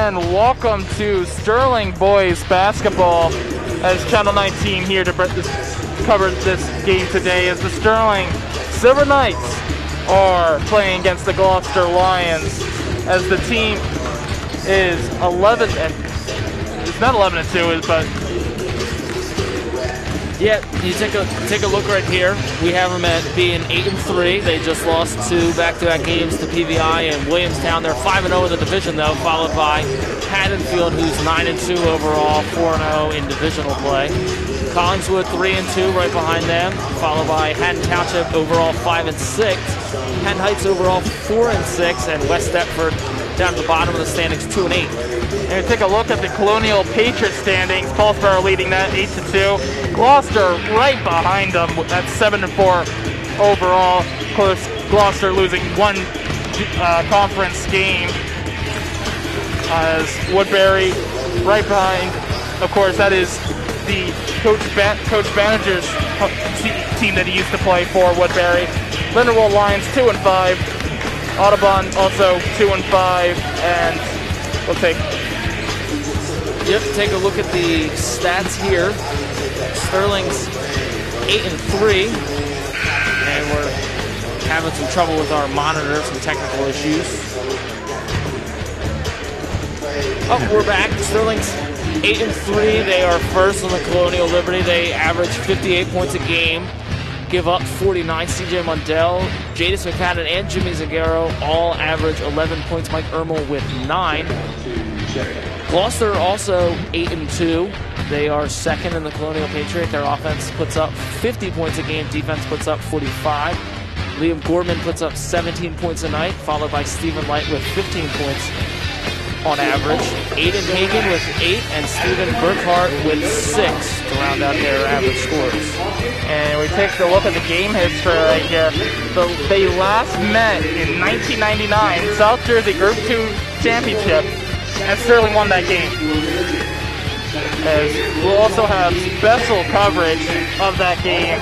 and welcome to Sterling Boys Basketball as Channel 19 here to cover this game today as the Sterling Silver Knights are playing against the Gloucester Lions as the team is 11 and it's not 11-2, but yeah, you take a look right here. We have them at being 8-3. They just lost 2 back-to-back games to PVI and Williamstown. They're 5-0 in the division though, followed by Haddonfield, who's 9-2 overall, 4-0 in divisional play. Collingswood 3-2 right behind them, followed by Haddon Township overall 5-6. Penn Heights overall 4-6, and West Deptford down at the bottom of the standings 2-8. And take a look at the Colonial Patriots standings. Paulsboro leading that 8-2. Gloucester right behind them at 7-4 overall. Of course, Gloucester losing one conference game as Woodbury right behind. Of course, that is the Coach Banniger's team that he used to play for, Woodbury. Lindenwold Lions 2-5. Audubon also 2-5, and we'll take a look at the stats here. Sterling's 8-3, and we're having some trouble with our monitor, some technical issues. Oh, we're back. Sterling's 8-3. They are first on the Colonial Liberty. They average 58 points a game. Give up 49. CJ Mundell, Jadis McFadden, and Jimmy Zagaro all average 11 points. Mike Ermel with 9. Gloucester also 8-2. They are second in the Colonial Patriot. Their offense puts up 50 points a game. Defense puts up 45. Liam Gorman puts up 17 points a night, followed by Stephen Light with 15 points on average. Aiden Hagan with 8 and Stephen Burkhart with 6 to round out their average scores. And we take a look at the game history right here. They last met in 1999 South Jersey Group 2 Championship, and Sterling won that game. As we'll also have special coverage of that game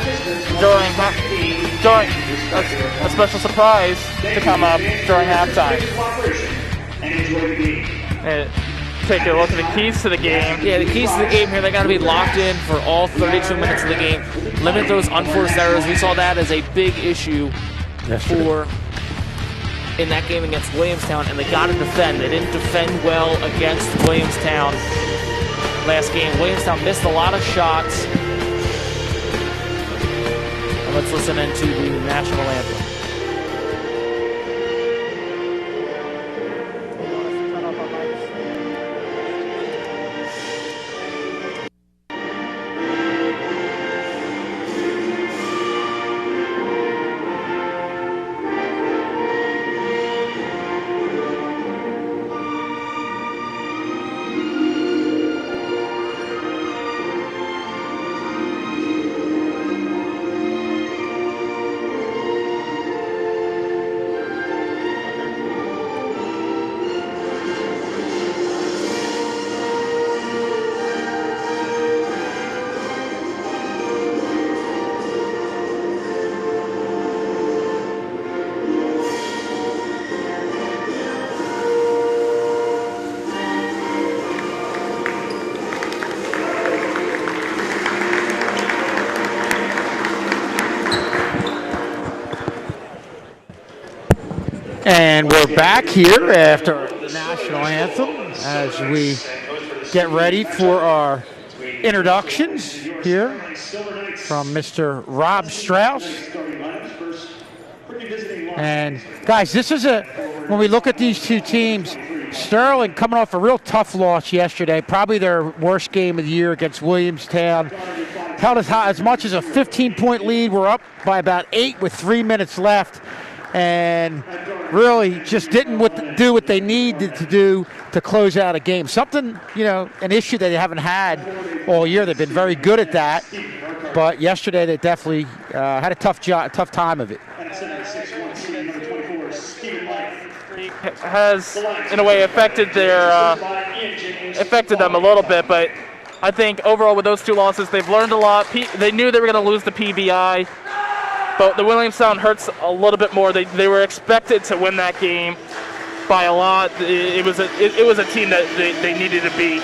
during a special surprise to come up during halftime. And take a look at the keys to the game. Yeah, the keys to the game here, they got to be locked in for all 32 minutes of the game. Limit those unforced errors. We saw that as a big issue in that game against Williamstown, and they got to defend. They didn't defend well against Williamstown last game. Williamstown missed a lot of shots. And let's listen into the national anthem. And we're back here after the national anthem as we get ready for our introductions here from Mr. Rob Strauss. And guys, this is when we look at these two teams, Sterling coming off a real tough loss yesterday, probably their worst game of the year against Williamstown. Held as much as a 15-point lead. We're up by about 8 with 3 minutes left. And really just didn't do what they needed to do to close out a game. Something, an issue that they haven't had all year. They've been very good at that. But yesterday they definitely had a tough time of it. Has, in a way, affected them a little bit. But I think overall with those 2 losses, they've learned a lot. They knew they were going to lose the PBI. But the Williamstown hurts a little bit more. They were expected to win that game. by a lot. It was a team that they needed to beat.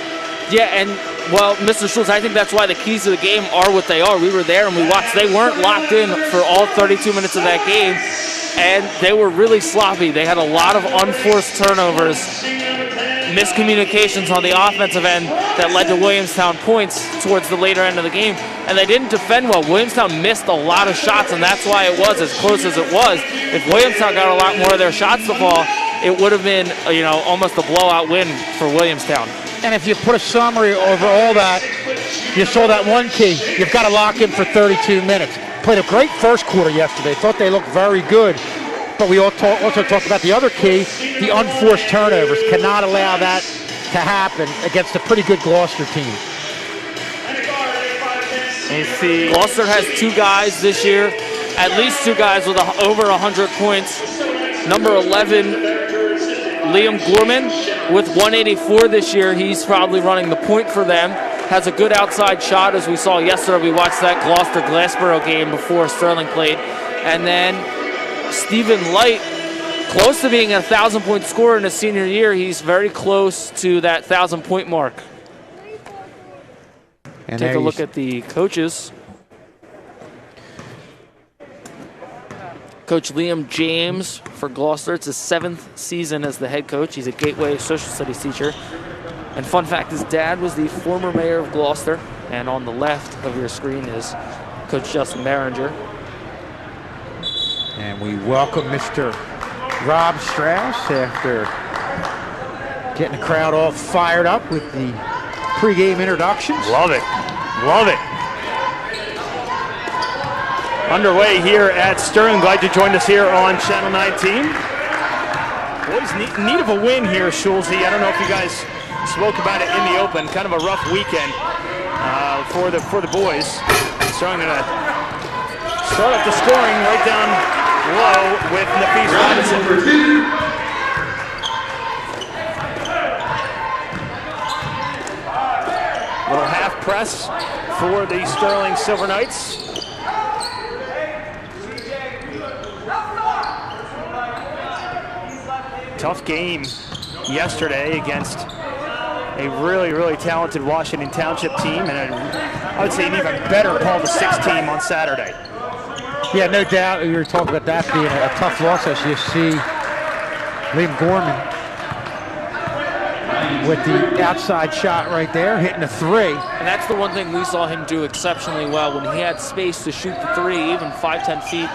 Yeah, and well, Mr. Schultz, I think that's why the keys to the game are what they are. We were there and we watched. They weren't locked in for all 32 minutes of that game, and they were really sloppy. They had a lot of unforced turnovers, miscommunications on the offensive end that led to Williamstown points towards the later end of the game, and they didn't defend well. Williamstown missed a lot of shots, and that's why it was as close as it was. If Williamstown got a lot more of their shots to fall, it would have been, almost a blowout win for Williamstown. And if you put a summary over all that, you saw that one key. You've got to lock in for 32 minutes. Played a great first quarter yesterday. Thought they looked very good. But we also talked about the other key, the unforced turnovers. Cannot allow that to happen against a pretty good Gloucester team. You see, Gloucester has 2 guys this year, at least 2 guys with over 100 points. Number 11, Liam Gorman, with 184 this year. He's probably running the point for them. Has a good outside shot, as we saw yesterday. We watched that Gloucester-Glassboro game before Sterling played. And then Stephen Light, close to being a 1,000-point scorer in his senior year. He's very close to that 1,000-point mark. And take a look at the coaches. Coach Liam James for Gloucester. It's his 7th season as the head coach. He's a Gateway social studies teacher. And fun fact, his dad was the former mayor of Gloucester. And on the left of your screen is Coach Justin Barringer. And we welcome Mr. Rob Strauss after getting the crowd all fired up with the pregame introductions. Love it. Love it. Underway here at Sterling. Glad you joined us here on Channel 19. Boys, need of a win here, Schulze. I don't know if you guys spoke about it in the open. Kind of a rough weekend for the boys. Sterling going to start up the scoring right down low with Nafis Robinson. Little half press for the Sterling Silver Knights. Tough game yesterday against a really, really talented Washington Township team, and I would say an even better Paul VI team on Saturday. Yeah, no doubt. You were talking about that being a tough loss, as you see Liam Gorman with the outside shot right there, hitting a 3. And that's the one thing we saw him do exceptionally well. When he had space to shoot the 3, even 5-10 feet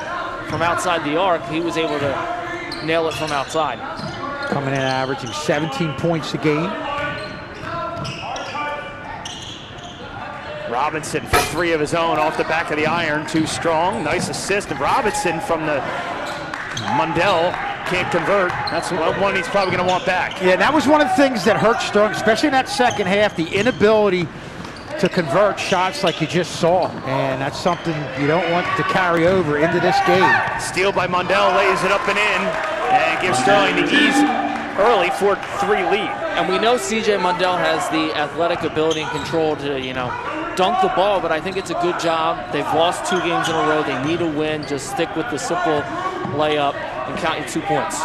from outside the arc, he was able to nail it from outside. Coming in averaging 17 points a game. Robinson for 3 of his own off the back of the iron, too strong. Nice assist of Robinson from the Mundell. Can't convert. That's one he's probably going to want back. Yeah, that was one of the things that hurt Sterling, especially in that second half, the inability to convert shots like you just saw. And that's something you don't want to carry over into this game. Steal by Mundell, lays it up and in. And gives Sterling the ease early 4-3 lead. And we know C.J. Mundell has the athletic ability and control to, dunk the ball, but I think it's a good job. They've lost 2 games in a row. They need a win. Just stick with the simple layup and count your 2 points.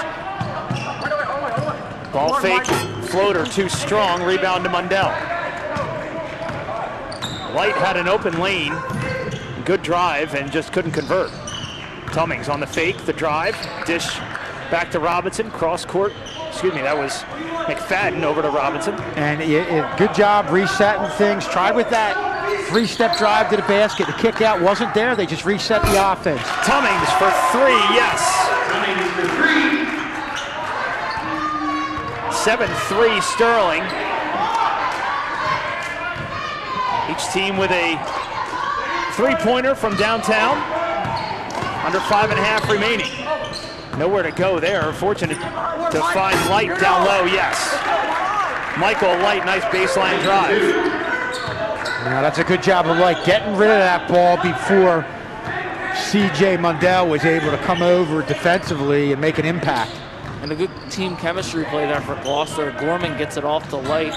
Ball fake, floater too strong, rebound to Mundell. Light had an open lane, good drive, and just couldn't convert. Tummings on the fake, the drive, dish back to Robinson, cross court. Excuse me, that was McFadden over to Robinson. And good job resetting things. Tried with that 3-step drive to the basket. The kick out wasn't there. They just reset the offense. Tummings for 3, yes. 7-3 Sterling. Each team with a 3-pointer from downtown. Under 5.5 remaining. Nowhere to go there. Fortunate to find Light down low, yes. Michael Light, nice baseline drive. Now that's a good job of Light getting rid of that ball before C.J. Mundell was able to come over defensively and make an impact. And a good team chemistry play there for Gloucester. Gorman gets it off to Light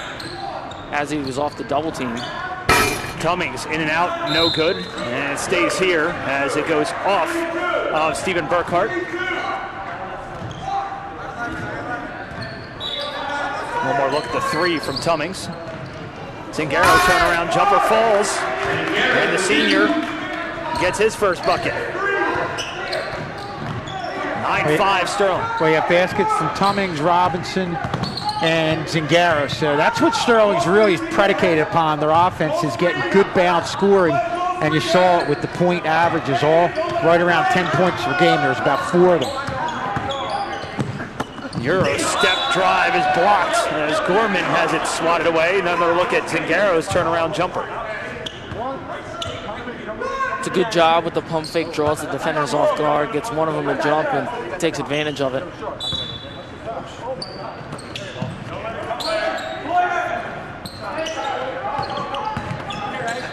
as he was off the double team. Tummings in and out, no good. And it stays here as it goes off of Stephen Burkhart. One more look at the three from Tummings. Zingaro turnaround jumper falls, and the senior gets his first bucket. 9-5 Sterling. Well, you have baskets from Tummings, Robinson, and Zingaro. So that's what Sterling's really predicated upon. Their offense is getting good balanced scoring, and you saw it with the point averages, all right around 10 points per game. There's about 4 of them. Euro step drive is blocked as Gorman has it swatted away. Another look at Zingaro's turnaround jumper. It's a good job with the pump fake, draws the defenders off guard, gets one of them to jump and takes advantage of it.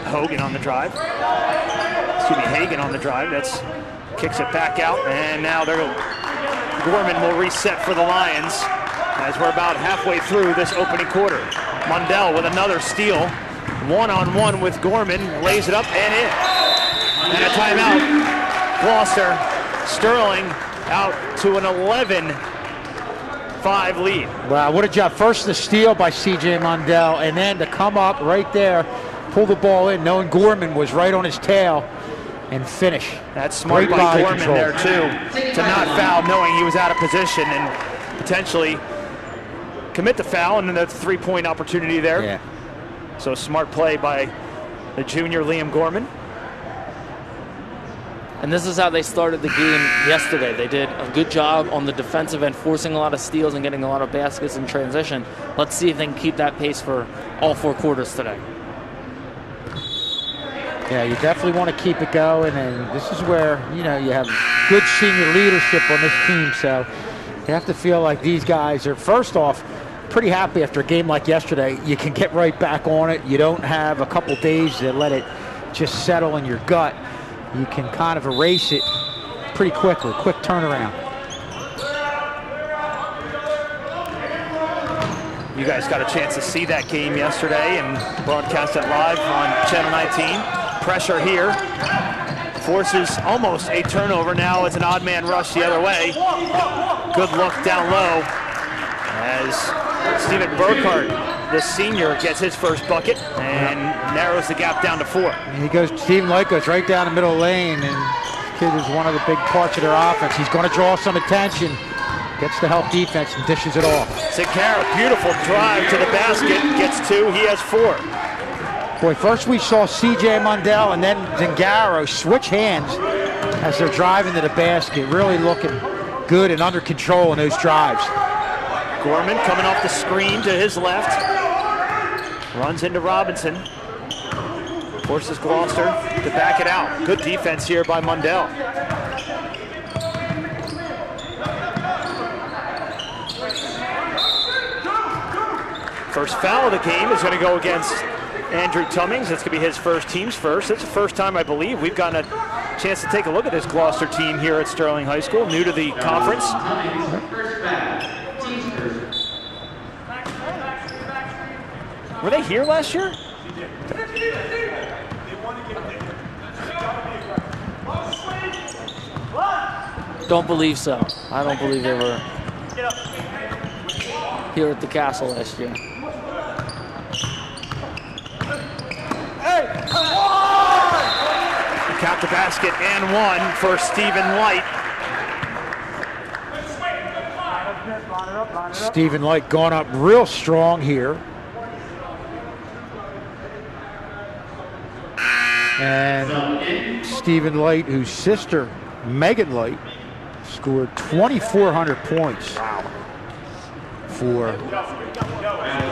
Hogan on the drive. Excuse me, Hagan on the drive. That's kicks it back out, and now Gorman will reset for the Lions as we're about halfway through this opening quarter. Mundell with another steal. One-on-one with Gorman, lays it up and in. And a timeout. Gloucester, Sterling out to an 11-5 lead. Wow, what a job. First the steal by C.J. Mundell, and then to come up right there, pull the ball in, knowing Gorman was right on his tail, and finish. That's smart Great by body Gorman control there too, to not foul knowing he was out of position and potentially commit the foul, and then the 3-point opportunity there. Yeah. So smart play by the junior Liam Gorman. And this is how they started the game yesterday. They did a good job on the defensive end, forcing a lot of steals and getting a lot of baskets in transition. Let's see if they can keep that pace for all 4 quarters today. Yeah, you definitely want to keep it going, and this is where, you know, you have good senior leadership on this team, so you have to feel like these guys are, first off, pretty happy after a game like yesterday. You can get right back on it. You don't have a couple days to let it just settle in your gut. You can kind of erase it pretty quickly, quick turnaround. You guys got a chance to see that game yesterday and broadcast it live on Channel 19. Pressure here. Forces almost a turnover. Now it's an odd man rush the other way. Good look down low as Stephen Burkhart, the senior, gets his first bucket and narrows the gap down to 4. He goes, Stephen Light goes right down the middle lane, and this kid is one of the big parts of their offense. He's going to draw some attention. Gets to help defense and dishes it off. Zingaro, beautiful drive to the basket, gets 2, he has 4. Boy, first we saw C.J. Mundell and then Zingaro switch hands as they're driving to the basket. Really looking good and under control in those drives. Gorman coming off the screen to his left. Runs into Robinson. Forces Gloucester to back it out. Good defense here by Mundell. First foul of the game is going to go against Andrew Tummings. That's going to be his first, team's first. It's the first time, I believe, we've gotten a chance to take a look at this Gloucester team here at Sterling High School, new to the conference. Were they here last year? Don't believe so. I don't believe they were here at the Castle last year. Count the basket and 1 for Stephen Light. Stephen Light going up real strong here. And Stephen Light, whose sister, Megan Light, scored 2,400 points for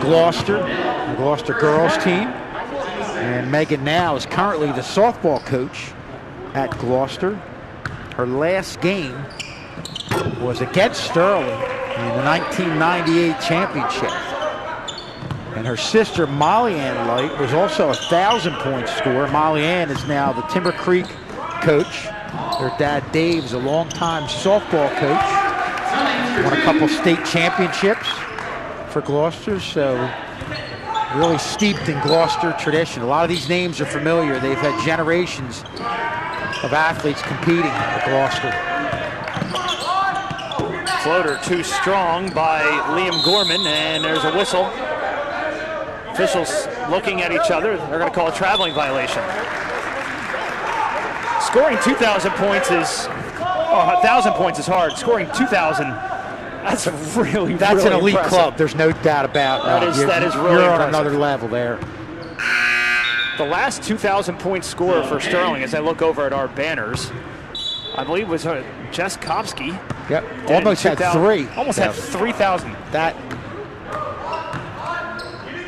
Gloucester, the Gloucester girls team. And Megan now is currently the softball coach at Gloucester. Her last game was against Sterling in the 1998 championship. And her sister, Molly Ann Light, was also a 1,000-point scorer. Molly Ann is now the Timber Creek coach. Her dad, Dave, is a longtime softball coach. Won a couple state championships for Gloucester, so really steeped in Gloucester tradition. A lot of these names are familiar. They've had generations of athletes competing at Gloucester. Floater too strong by Liam Gorman, and there's a whistle. Officials looking at each other. They're going to call a traveling violation. Scoring 2,000 points is, 1,000 points is hard. Scoring 2,000, that's really, That's really an elite impressive. club. There's no doubt about That is really You're on impressive. another level there. The last 2,000 point scorer for Sterling, as I look over at our banners, I believe was Jess Kopsky. Yep, almost had 3. Almost had 3,000. That.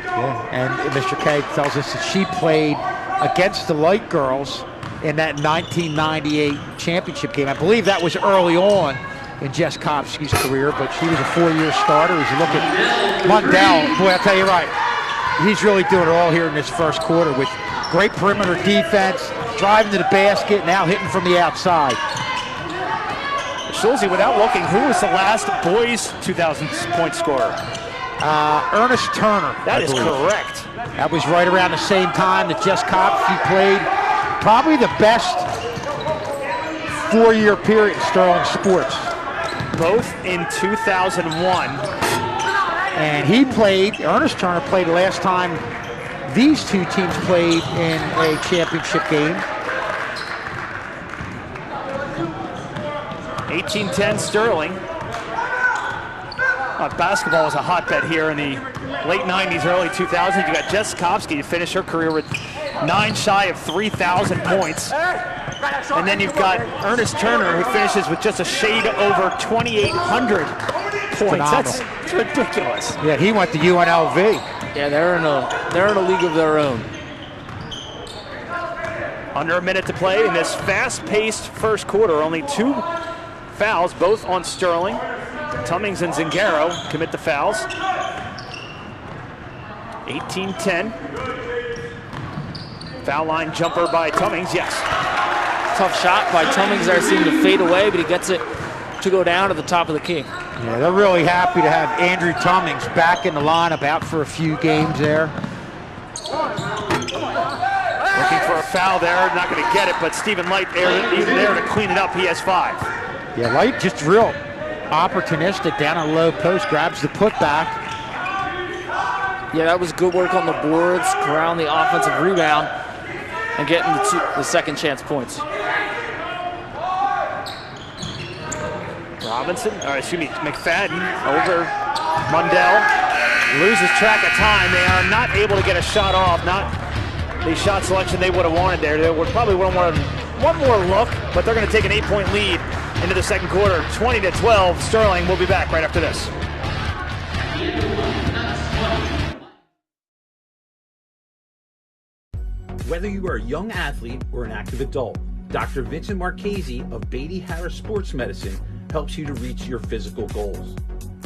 Yeah, and Mr. K tells us that she played against the Light Girls in that 1998 championship game. I believe that was early on in Jess Kopsky's career, but she was a 4-year starter. As you look at Mundell, boy, I'll tell you right, he's really doing it all here in this first quarter with great perimeter defense, driving to the basket, now hitting from the outside. Schulze, without looking, who was the last boys 2,000 point scorer? Ernest Turner. That I is believe. correct. That was right around the same time that Jess Kopsky played. Probably the best 4-year period in Sterling sports. Both in 2001. And he played, Ernest Turner played last time these two teams played in a championship game. 1810 Sterling. Basketball was a hotbed here in the late 90s, early 2000s. You got Jess Kopsky to finish her career with 9 shy of 3,000 points. And then you've got Ernest Turner, who finishes with just a shade over 2,800 points. That's ridiculous. Yeah, he went to UNLV. Yeah, they're in a league of their own. Under a minute to play in this fast-paced first quarter. Only 2 fouls, both on Sterling. Tummings and Zingaro commit the fouls. 18-10. Foul line jumper by Tummings, yes. Tough shot by Tummings there, seemed to fade away, but he gets it to go down to the top of the key. Yeah, they're really happy to have Andrew Tummings back in the lineup, out for a few games there. Looking for a foul there, not going to get it, but Stephen Light even there to clean it up. He has 5. Yeah, Light just real opportunistic down on the low post, grabs the putback. Yeah, that was good work on the boards, corralling the offensive rebound, and getting the second chance points. McFadden over Mundell. Loses track of time. They are not able to get a shot off. Not the shot selection they would have wanted there. They would probably would have wanted one more look, but they're going to take an 8-point lead into the second quarter. 20-12. Sterling will be back right after this. Whether you are a young athlete or an active adult, Dr. Vincent Marchese of Beatty Harris Sports Medicine helps you to reach your physical goals.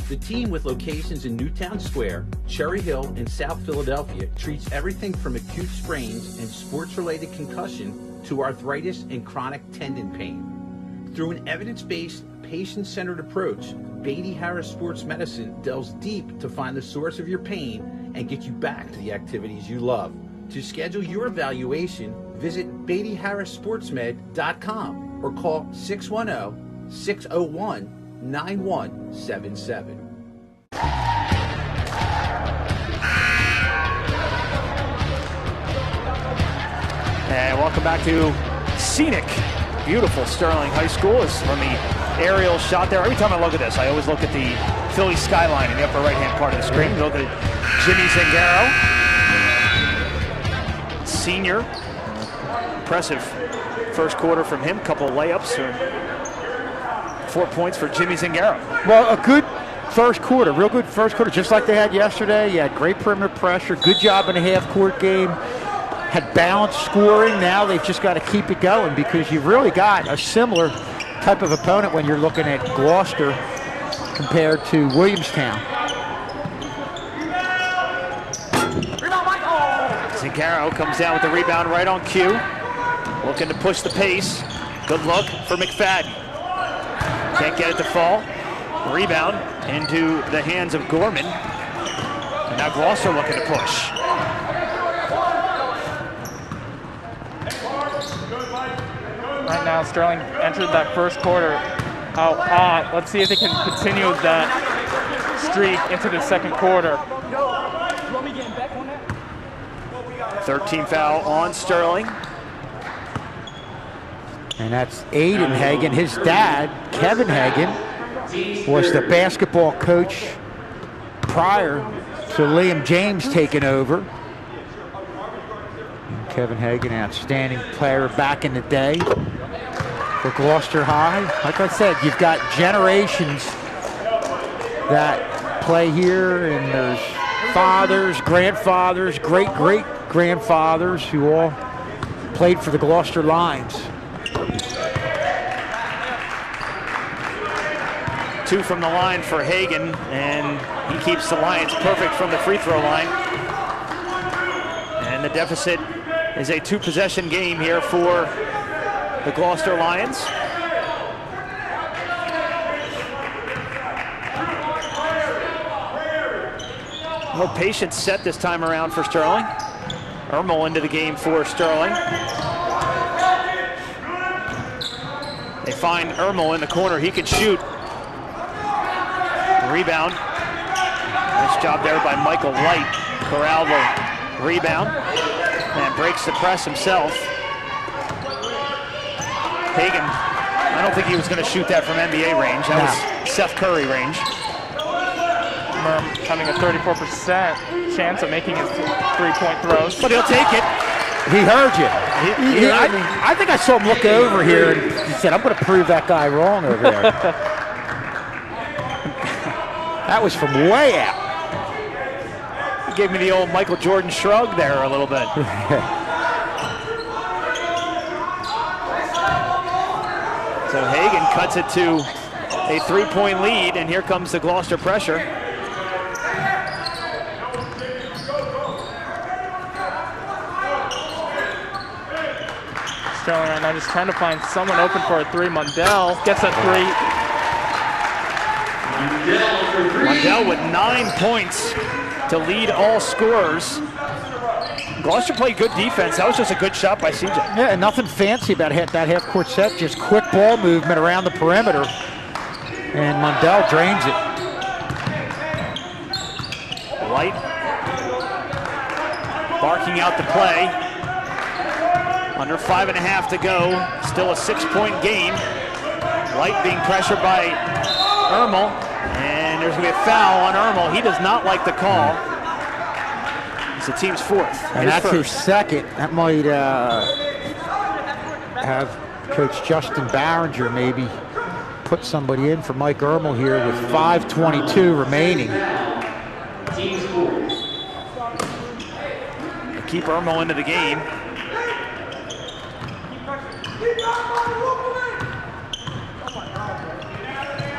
The team, with locations in Newtown Square, Cherry Hill, and South Philadelphia, treats everything from acute sprains and sports-related concussion to arthritis and chronic tendon pain. Through an evidence-based, patient-centered approach, Beatty Harris Sports Medicine delves deep to find the source of your pain and get you back to the activities you love. To schedule your evaluation, visit BeattyHarrisSportsMed.com or call 610-601-9177. And welcome back to scenic, beautiful Sterling High School. Is from the aerial shot there. Every time I look at this, I always look at the Philly skyline in the upper right-hand part of the screen. Look at Jimmy Zingaro, senior. Impressive first quarter from him. Couple of layups. 4 points for Jimmy Zingaro. Well, a good first quarter, real good first quarter, just like they had yesterday. You had great perimeter pressure, good job in the half-court game. Had balanced scoring. Now they've just got to keep it going because you've really got a similar type of opponent when you're looking at Gloucester compared to Williamstown. Zingaro comes down with the rebound right on cue. Looking to push the pace. Good look for McFadden. Can't get it to fall. Rebound into the hands of Gorman. And now Gloucester looking to push. Right now, Sterling entered that first quarter how hot. Let's see if they can continue that streak into the second quarter. 13th foul on Sterling. And that's Aiden Hagen. His dad, Kevin Hagen, was the basketball coach prior to Liam James taking over. And Kevin Hagen, outstanding player back in the day for Gloucester High. Like I said, you've got generations that play here, and there's fathers, grandfathers, great-great-grandfathers who all played for the Gloucester Lions. 2 from the line for Hagen, and he keeps the Lions perfect from the free throw line. And the deficit is a 2-possession game here for the Gloucester Lions. No patient set this time around for Sterling. Ermel into the game for Sterling. They find Ermel in the corner. He can shoot. Rebound. Nice job there by Michael Light. Corral the rebound and breaks the press himself. Hagen, I don't think he was going to shoot that from NBA range. That was Seth Curry range. Having a 34% chance of making his three-point throws. But he'll take it. He heard you. I think I saw him look over here and he said, I'm going to prove that guy wrong over there. That was from way out. He gave me the old Michael Jordan shrug there a little bit. So Hagen cuts it to a 3-point lead, and here comes the Gloucester pressure. Sterling right now just trying to find someone open for a three. Mundell gets a three. Mundell with 9 points to lead all scorers. Gloucester played good defense. That was just a good shot by CJ. Yeah, and nothing fancy about that half-court set. Just quick ball movement around the perimeter. And Mundell drains it. Light barking out the play. Under 5.5 to go. Still a 6-point game. Light being pressured by Ermel. And there's going to be a foul on Ermel. He does not like the call. It's the team's 4th. And that's his second. That might have Coach Justin Barringer maybe put somebody in for Mike Ermel here with 5:22 remaining. They keep Ermel into the game.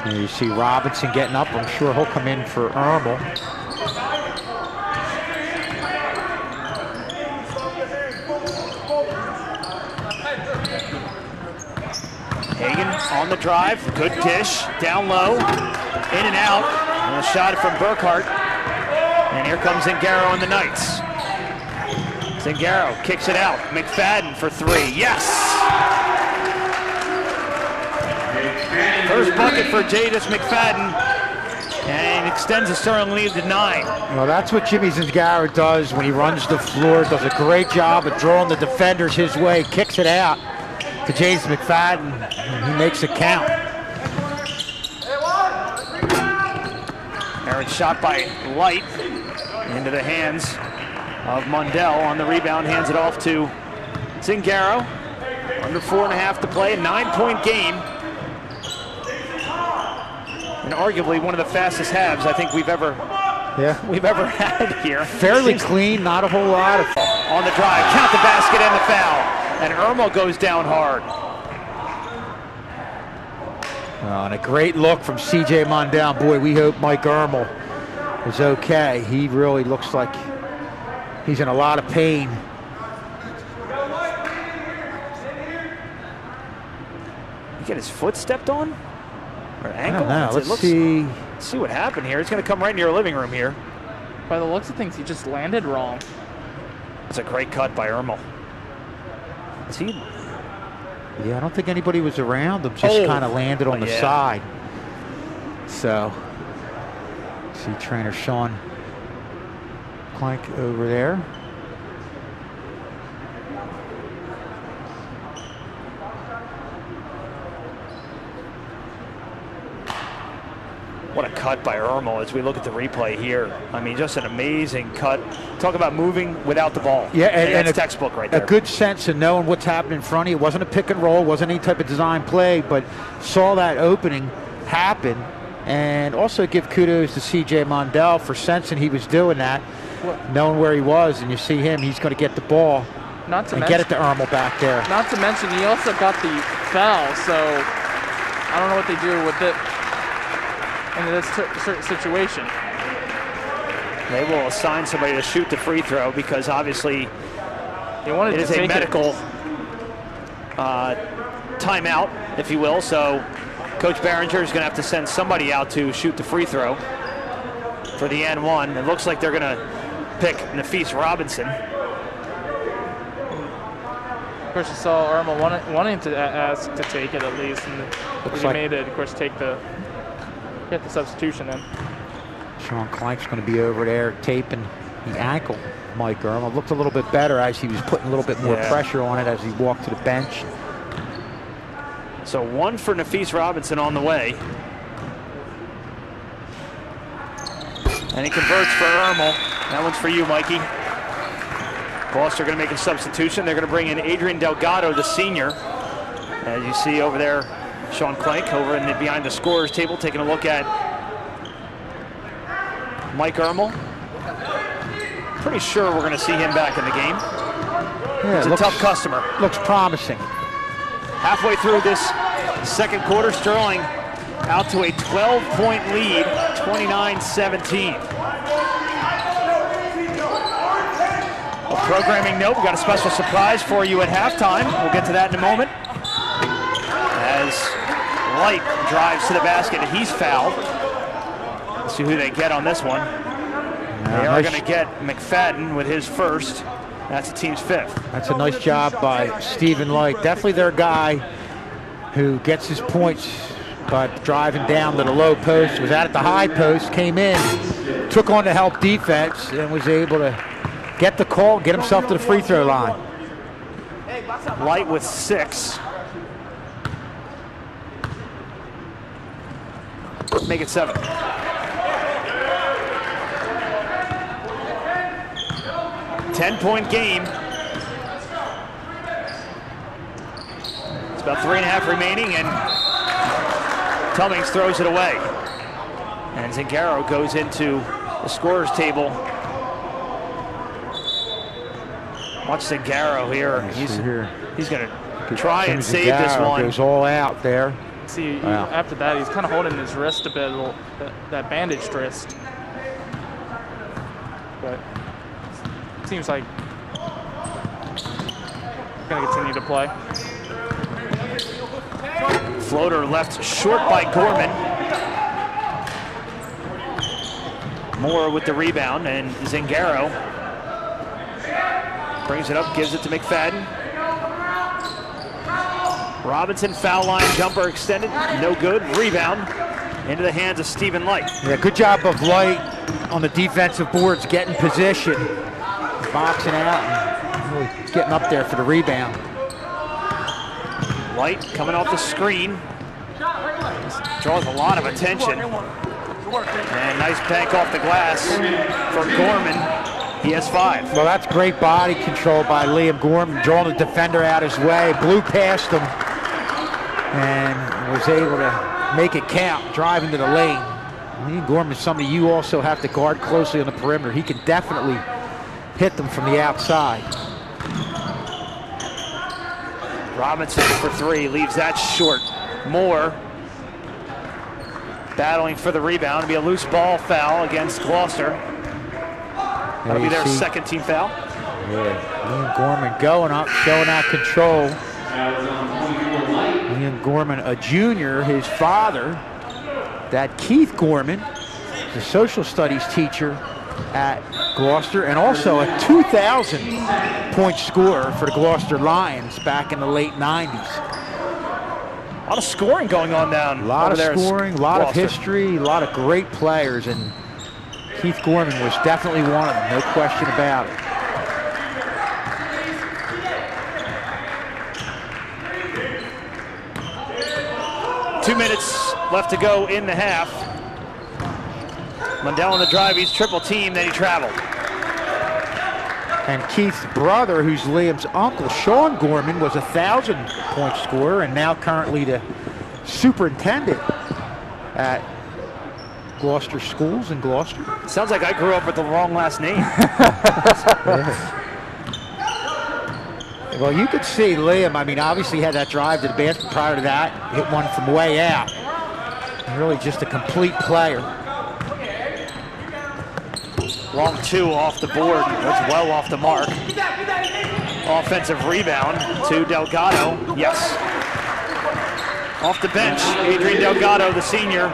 And you see Robinson getting up. I'm sure he'll come in for Ermel. Hagen on the drive, good dish, down low, in and out, and a shot from Burkhart. And here comes Zingaro and the Knights. Zingaro kicks it out, McFadden for 3, yes! First bucket for Jadis McFadden, and extends the Sterling lead to 9. Well, that's what Jimmy Zingaro does when he runs the floor, does a great job of drawing the defenders his way, kicks it out to James McFadden, and he makes it count. Aaron shot by Light into the hands of Mundell. On the rebound, hands it off to Zingaro. Under 4.5 to play, a 9-point game. And arguably one of the fastest halves I think we've ever had here. Fairly clean, not a whole lot of. On the drive, count the basket and the foul. And Ermel goes down hard. And a great look from C.J. Mundell. Boy, we hope Mike Ermel is okay. He really looks like he's in a lot of pain. He get his foot stepped on? Or ankle? I don't know. Let's see what happened here. He's going to come right into your living room here. By the looks of things, he just landed wrong. It's a great cut by Ermel. Yeah, I don't think anybody was around him. Just kind of landed on the side. So, see trainer Sean Clank over there. What a cut by Ermel as we look at the replay here. I mean, just an amazing cut. Talk about moving without the ball. Yeah, and that's textbook right there. A good sense of knowing what's happening in front of you. It wasn't a pick and roll, wasn't any type of design play, but saw that opening happen. And also give kudos to C.J. Mondell for sensing he was doing that, knowing where he was, and you see him, he's going to get the ball and get it to Ermel back there. Not to mention, he also got the foul, so I don't know what they do with it in this certain situation. They will assign somebody to shoot the free throw because obviously it is a medical timeout, if you will. So Coach Behringer is going to have to send somebody out to shoot the free throw for the N1. It looks like they're going to pick Nafis Robinson. Of course, you saw Ermel wanting to ask to take it at least, and he made it. Of course, get the substitution in. Sean Clank's going to be over there taping the ankle. Mike Ermel looked a little bit better as he was putting a little bit more pressure on it as he walked to the bench. So one for Nafis Robinson on the way. And he converts for Ermel. That one's for you, Mikey. Gloucester going to make a substitution. They're going to bring in Adrian Delgado, the senior. As you see over there, Sean Clank over in the behind the scorers table taking a look at Mike Ermel. Pretty sure we're going to see him back in the game. Yeah, He's a tough customer. Looks promising. Halfway through this second quarter, Sterling out to a 12-point lead, 29-17. A programming note, we've got a special surprise for you at halftime. We'll get to that in a moment. As Light drives to the basket, and he's fouled. Let's see who they get on this one. They are going to get McFadden with his first. That's the team's fifth. That's a nice job by Stephen Light. Definitely their guy who gets his points by driving down to the low post, was out at the high post, came in, took on the help defense, and was able to get the call, get himself to the free throw line. Light with 6. Make it 7. Ten-point game. It's about 3.5 remaining, and Tummings throws it away. And Zingaro goes into the scorer's table. Watch Zingaro here. He's going to try and save this one. Goes all out there. See, after that, he's kind of holding his wrist a bit, that bandaged wrist. But it seems like he's going to continue to play. Floater left short by Gorman. Moore with the rebound, and Zingaro brings it up, gives it to McFadden. Robinson, foul line jumper extended, no good. Rebound into the hands of Stephen Light. Yeah, good job of Light on the defensive boards, getting position, boxing out, and really getting up there for the rebound. Light coming off the screen. Draws a lot of attention. And nice bank off the glass for Gorman. He has 5. Well, that's great body control by Liam Gorman, drawing the defender out his way, blew past him, and was able to make it count, driving to the lane. Liam Gorman is somebody you also have to guard closely on the perimeter. He can definitely hit them from the outside. Robinson for 3, leaves that short. Moore battling for the rebound. It'll be a loose ball foul against Gloucester. That'll be their second team foul. Yeah, Liam Gorman going up, showing that control. Liam Gorman, a junior, his father, that Keith Gorman, the social studies teacher at Gloucester, and also a 2,000-point scorer for the Gloucester Lions back in the late 90s. A lot of scoring going on down. A lot of scoring, a lot of Gloucester. history, a lot of great players, and Keith Gorman was definitely one of them, no question about it. Two minutes left to go in the half. Mundell on the drive, he's triple team, then he traveled. And Keith's brother, who's Liam's uncle, Sean Gorman, was a 1,000-point scorer and now currently the superintendent at Gloucester Schools in Gloucester. Sounds like I grew up with the wrong last name. Well, you could see Liam, I mean, obviously had that drive to the basket. Prior to that, hit one from way out. Really just a complete player. Long two off the board. That's well off the mark. Offensive rebound to Delgado. Yes. Off the bench, Adrian Delgado, the senior.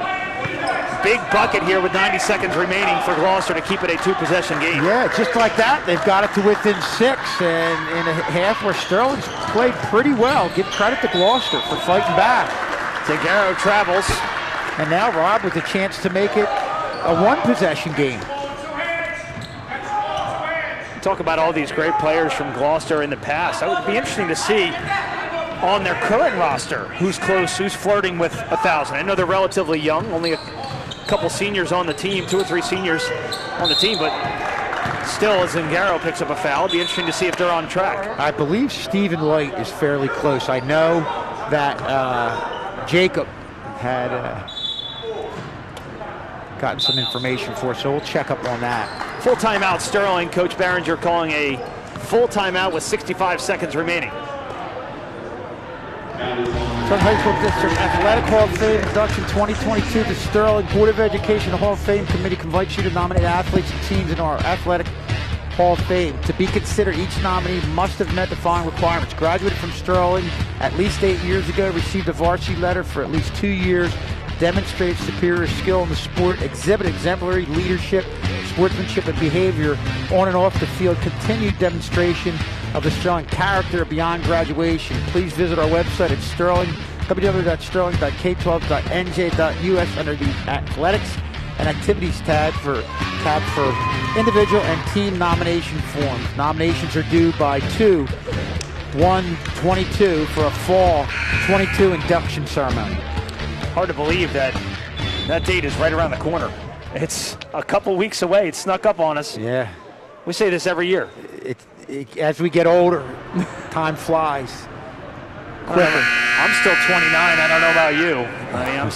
Big bucket here with 90 seconds remaining for Gloucester to keep it a two-possession game. Yeah, just like that, they've got it to within 6, and in a half where Sterling's played pretty well. Give credit to Gloucester for fighting back. Zagaro travels. And now Rob with a chance to make it a one-possession game. Talk about all these great players from Gloucester in the past. That would be interesting to see on their current roster who's close, who's flirting with 1,000. I know they're relatively young, only a couple seniors on the team, 2 or 3 seniors on the team, but still, as Zingaro picks up a foul, it'd be interesting to see if they're on track. I believe Stephen Light is fairly close. I know that Jacob had gotten some information for us, so we'll check up on that. Full timeout, Sterling. Coach Barringer calling a full timeout with 65 seconds remaining. Sterling High School District Athletic Hall of Fame induction 2022. The Sterling Board of Education Hall of Fame Committee invites you to nominate athletes and teams in our Athletic Hall of Fame. To be considered, each nominee must have met the following requirements. Graduated from Sterling at least 8 years ago, received a varsity letter for at least 2 years, demonstrated superior skill in the sport, exhibit exemplary leadership, sportsmanship, and behavior on and off the field, continued demonstration of the Sterling character beyond graduation. Please visit our website at www.sterling.k12.nj.us under the Athletics and Activities tab for individual and team nomination forms. Nominations are due by 2/1/22 for a fall 22 induction ceremony. Hard to believe that that date is right around the corner. It's a couple weeks away. It snuck up on us. Yeah. We say this every year. As we get older, time flies quicker. I'm still 29. I don't know about you. I mean, I'm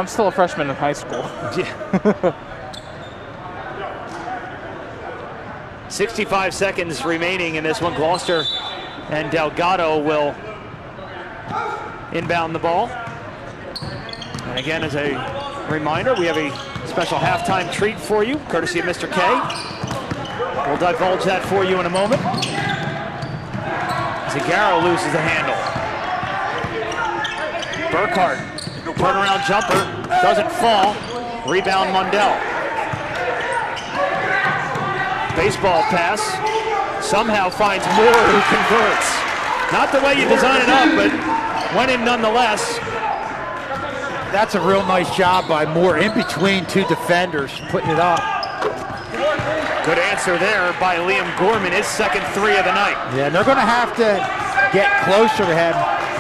still a freshman in high school. Yeah. 65 seconds remaining in this one. Gloucester and Delgado will inbound the ball. And again, as a reminder, we have a special halftime treat for you, courtesy of Mr. K. We'll divulge that for you in a moment. Zagaro loses the handle. Burkhart, turnaround jumper, doesn't fall. Rebound Mundell. Baseball pass, somehow finds Moore, who converts. Not the way you design it up, but went in nonetheless. That's a real nice job by Moore in between 2 defenders, putting it up. Good answer there by Liam Gorman, his second 3 of the night. Yeah, they're going to have to get closer to him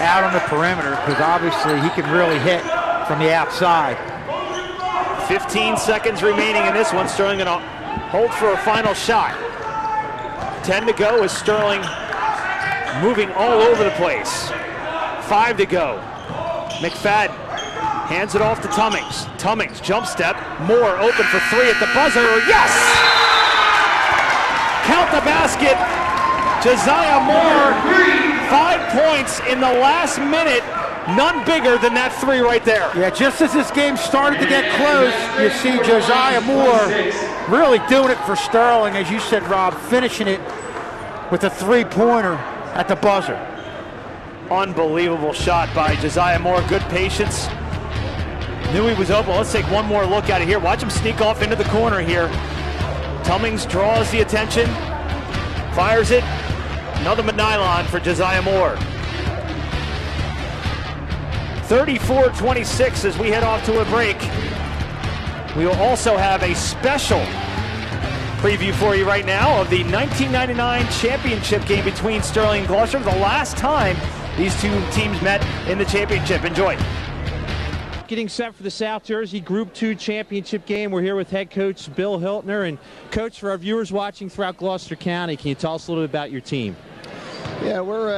out on the perimeter because obviously he can really hit from the outside. 15 seconds remaining in this one. Sterling going to hold for a final shot. 10 to go as Sterling moving all over the place. 5 to go. McFadden hands it off to Tummings. Tummings, jump step. Moore open for 3 at the buzzer. Yes! Count the basket. Josiah Moore, 5 points in the last minute. None bigger than that 3 right there. Yeah, just as this game started to get close, you see Josiah Moore really doing it for Sterling, as you said, Rob, finishing it with a 3-pointer at the buzzer. Unbelievable shot by Josiah Moore. Good patience. Knew he was open. Let's take one more look at it here. Watch him sneak off into the corner here. Tummings draws the attention, fires it. Another nylon for Josiah Moore. 34-26 as we head off to a break. We will also have a special preview for you right now of the 1999 championship game between Sterling and Gloucester, the last time these two teams met in the championship. Enjoy. Getting set for the South Jersey Group 2 championship game. We're here with head coach Bill Hiltner. And coach, for our viewers watching throughout Gloucester County, can you tell us a little bit about your team? Yeah, we're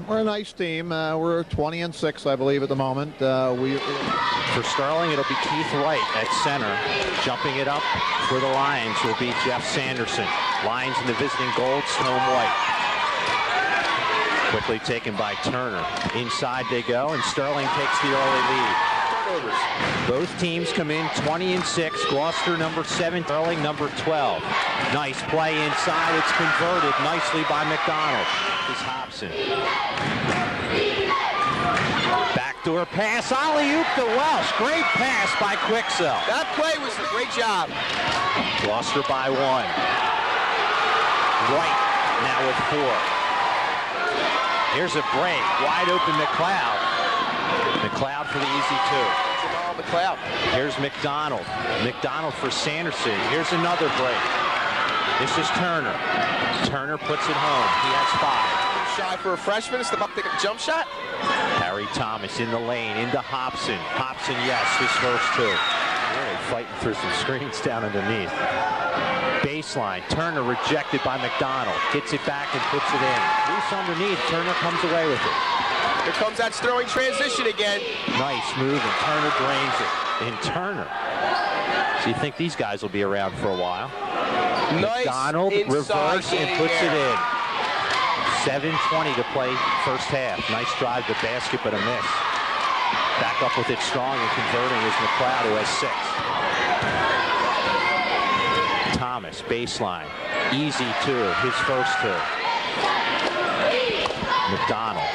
a nice team. We're 20-6, I believe, at the moment. For Sterling, it'll be Keith Wright at center. Jumping it up for the Lions will be Jeff Sanderson. Lions in the visiting golds, home white. Quickly taken by Turner. Inside they go, and Sterling takes the early lead. Both teams come in 20-6. Gloucester number 7, Sterling number 12. Nice play inside. It's converted nicely by McDonald. Is Hobson. Backdoor pass, alley-oop to Welsh. Great pass by Quicksell. That play was a great job. Gloucester by 1. Wright now with 4. Here's a break. Wide open McLeod. McLeod for the easy 2. Jamal McLeod. Here's McDonald. McDonald for Sanderson. Here's another break. This is Turner. Turner puts it home. He has 5. Shy for a freshman. It's about to take a jump shot. Harry Thomas in the lane into Hobson. Hobson, yes, his first 2. Really fighting through some screens down underneath. Baseline. Turner rejected by McDonald. Gets it back and puts it in. Loose underneath. Turner comes away with it. Here comes that Sterling transition again. Nice move, and Turner drains it. And Turner. So you think these guys will be around for a while? Nice McDonald reverse and puts it in. 7:20 to play first half. Nice drive to basket, but a miss. Back up with it strong and converting is McLeod, who has 6. Thomas, baseline. Easy 2, his first 2. McDonald.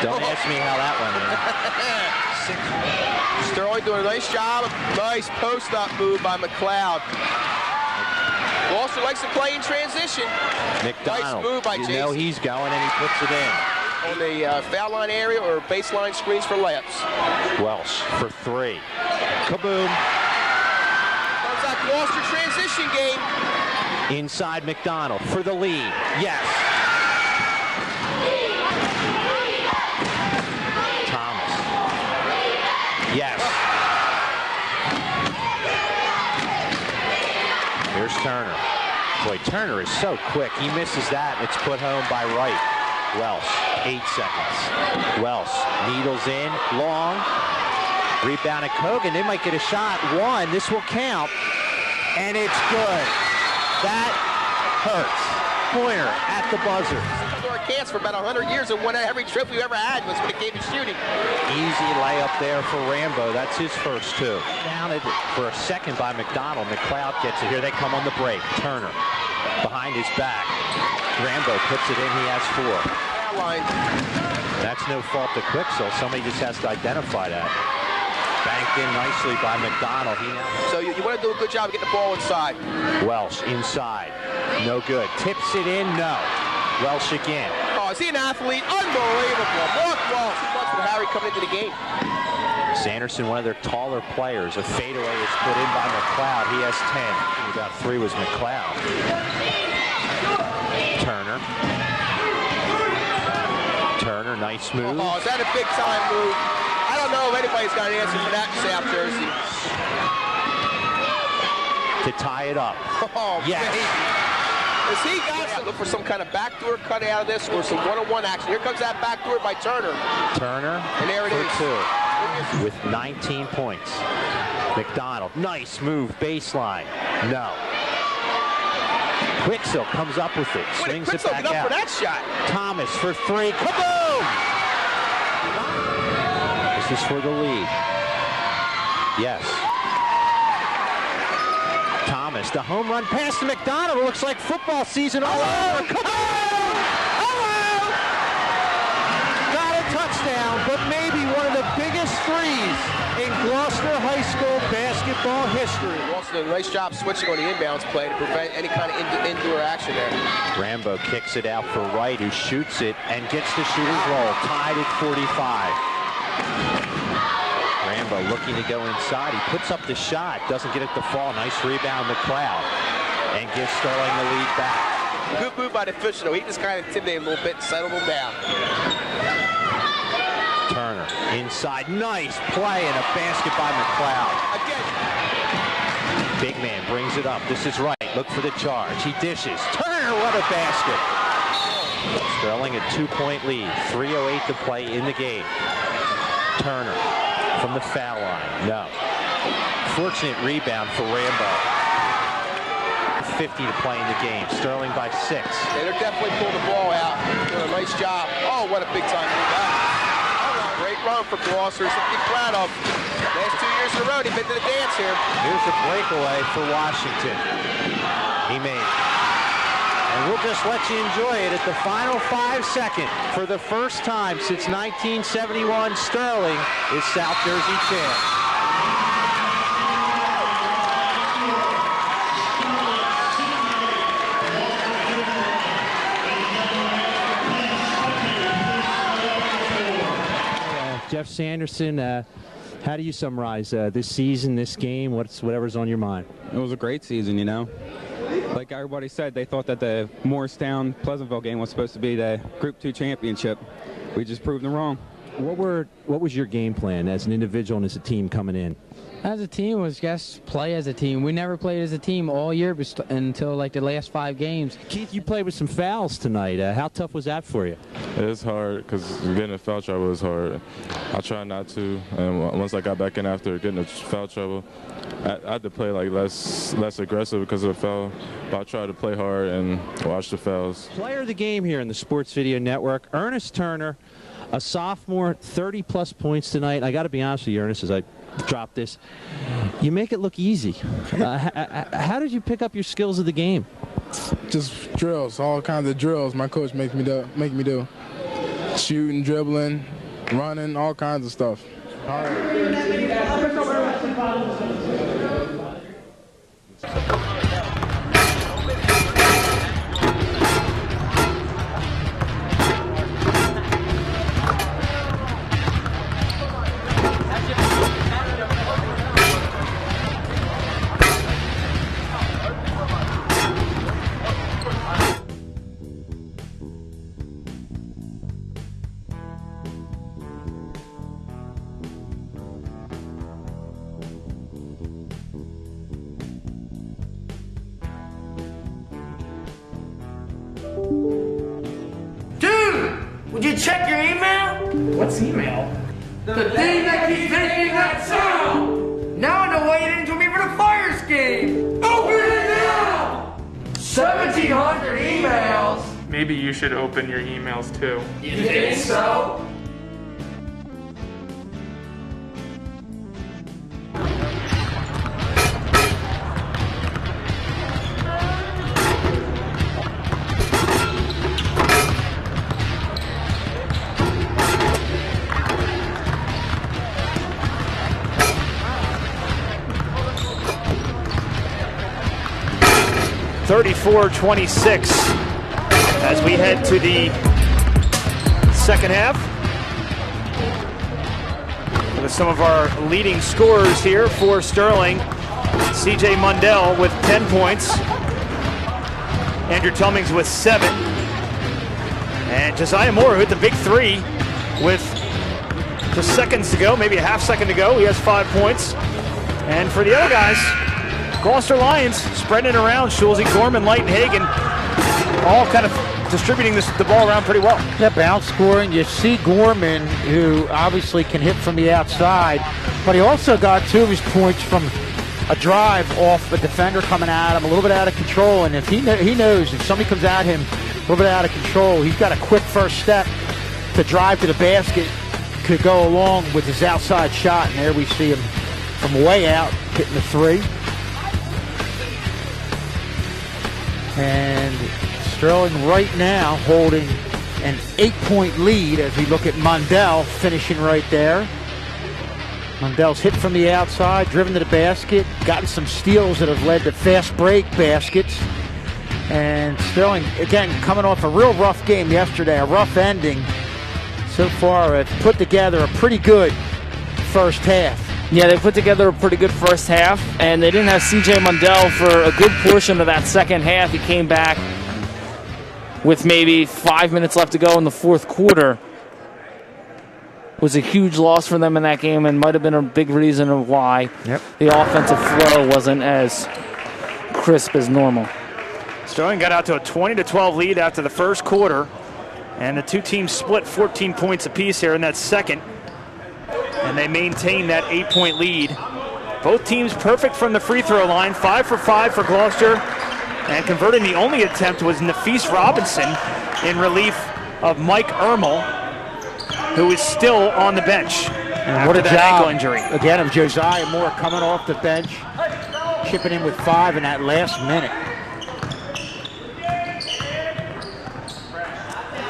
Don't ask me how that went in. Sterling doing a nice job. Nice post-up move by McLeod. Gloucester likes to play in transition. McDonald, nice move by you know he's going, and he puts it in. On the foul line area or baseline screens for layups. Welsh for 3. Kaboom. Comes that Gloucester transition game. Inside McDonald for the lead. Yes. Thomas. Yes. Here's Turner. Boy, Turner is so quick. He misses that, and it's put home by Wright. Welsh, 8 seconds. Welsh needles in, long. Rebound at Kogan. They might get a shot. 1. This will count, and it's good. That hurts. Pointer at the buzzer. For about 100 years and won every trophy we ever had was when it came to shooting. Easy layup there for Rambo. That's his first 2. Downed for a second by McDonald. McLeod gets it. Here they come on the break. Turner behind his back. Rambo puts it in. He has 4. That's no fault to Quicksell. Somebody just has to identify that. Banked in nicely by McDonald. So you want to do a good job of getting the ball inside. Welsh inside. No good. Tips it in. No. Welsh again. Oh, is he an athlete? Unbelievable. Mark Welsh. 2 months with Harry coming into the game. Sanderson, one of their taller players. A fadeaway is put in by McLeod. He has 10. About 3 was McLeod. Turner. Turner, nice move. Oh, is that a big time move? I don't know if anybody's got an answer for that in South Jersey. To tie it up. Oh, yes. Baby. Is he got to look for some kind of backdoor cut out of this or some one-on-one action? Here comes that backdoor by Turner. Turner and there it is. 2 with 19 points. McDonald, nice move, baseline. No. Quicksell comes up with it, swings it back out. For that shot. Thomas for 3, kaboom! This is for the lead. Yes. Thomas, the home run pass to McDonald. It looks like football season all over. Hello! Not a touchdown, but maybe one of the biggest threes in Gloucester High School basketball history. Gloucester did a nice job switching on the inbounds play to prevent any kind of indoor action there. Rambo kicks it out for Wright, who shoots it and gets the shooter's roll. Tied at 45. Rambo looking to go inside. He puts up the shot, doesn't get it to fall. Nice rebound, McLeod, and gives Sterling the lead back. Good move by the official. He just kind of intimidated a little bit and settled him down. Turner inside. Nice play and a basket by McLeod. Again. Big man brings it up. This is right. Look for the charge. He dishes. Turner, what a basket. Sterling a 2-point lead. 3:08 to play in the game. Turner from the foul line. No. Fortunate rebound for Rambo. 50 to play in the game. Sterling by 6. Yeah, they're definitely pulling the ball out. Doing a nice job. Oh, what a big time rebound. Great run for Gloucester. Something to be proud of. Last 2 years in a row, they've been to the dance here. Here's a breakaway for Washington. He made it. And we'll just let you enjoy it at the final 5 seconds. For the first time since 1971, Sterling is South Jersey champ. Jeff Sanderson, how do you summarize this season, this game, whatever's on your mind? It was a great season, you know. Like everybody said, they thought that the Morristown-Pleasantville game was supposed to be the Group 2 championship. We just proved them wrong. What was your game plan as an individual and as a team coming in? As a team was just play as a team. We never played as a team all year until like the last 5 games. Keith, you played with some fouls tonight. How tough was that for you? It's hard because getting in foul trouble was hard. I tried not to, and once I got back in after getting in foul trouble, I had to play like less aggressive because of the foul. But I tried to play hard and watch the fouls. Player of the game here in the Sports Video Network, Ernest Turner, a sophomore, 30-plus points tonight. I got to be honest with you, Ernest, as I drop this. You make it look easy. How did you pick up your skills of the game? Just drills, all kinds of drills my coach make me do. Shooting, dribbling, running, all kinds of stuff. All right. 'Would you check your email? What's email? The thing that keeps making that sound! Now I know why you didn't come here for the Fires game! Open it now! 1,700 emails! Maybe you should open your emails too. You think so? (34-26) as we head to the second half. With some of our leading scorers here for Sterling. C.J. Mundell with 10 points. Andrew Tummings with 7. And Josiah Moore hit the big 3 with just seconds to go, maybe a half second to go. He has 5 points. And for the other guys, Gloucester Lions spreading it around. Schulze, Gorman, Lightenhagen, all kind of distributing the ball around pretty well. Yeah, bounce scoring. You see Gorman, who obviously can hit from the outside, but he also got 2 of his points from a drive off a defender coming at him, a little bit out of control. And if he knows if somebody comes at him a little bit out of control, he's got a quick first step to drive to the basket, could go along with his outside shot. And there we see him from way out hitting the 3. And Sterling right now holding an 8-point lead as we look at Mundell finishing right there. Mundell's hit from the outside, driven to the basket, gotten some steals that have led to fast break baskets. And Sterling, again, coming off a real rough game yesterday, a rough ending. so far have put together a pretty good first half. Yeah, they put together a pretty good first half, and they didn't have C.J. Mundell for a good portion of that second half. He came back with maybe 5 minutes left to go in the fourth quarter. Was a huge loss for them in that game and might have been a big reason of why the offensive flow wasn't as crisp as normal. Sterling got out to a 20-12 lead after the first quarter, and the two teams split 14 points apiece here in that second, and they maintain that 8-point lead. Both teams perfect from the free throw line, 5 for 5 for Gloucester, and converting the only attempt was Nafis Robinson in relief of Mike Ermel, who is still on the bench And what a that job, ankle injury. again, of Josiah Moore coming off the bench, chipping in with 5 in that last minute.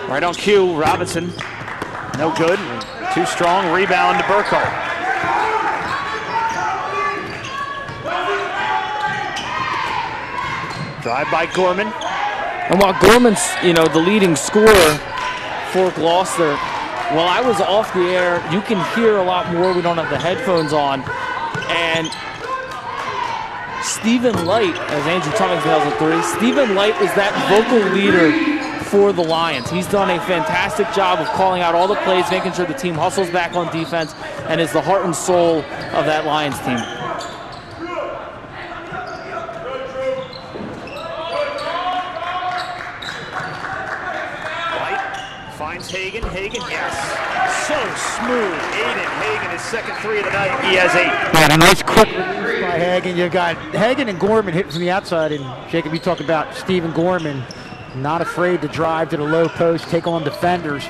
Right on cue, Robinson, no good, too strong, rebound to Burko. Drive by Gorman. And while Gorman's, the leading scorer for Gloucester, while I was off the air, you can hear a lot more. We don't have the headphones on. And Stephen Light, as Andrew Cummings nails a 3, Stephen Light is that vocal leader for the Lions. He's done a fantastic job of calling out all the plays, making sure the team hustles back on defense, and is the heart and soul of that Lions team. Finds Hagan, yes. So smooth. Aiden Hagan, his second 3 of the night. He has 8. And a nice quick release by Hagan. You got Hagan and Gorman hitting from the outside, and Jacob, you talk about Stephen Gorman not afraid to drive to the low post, take on defenders,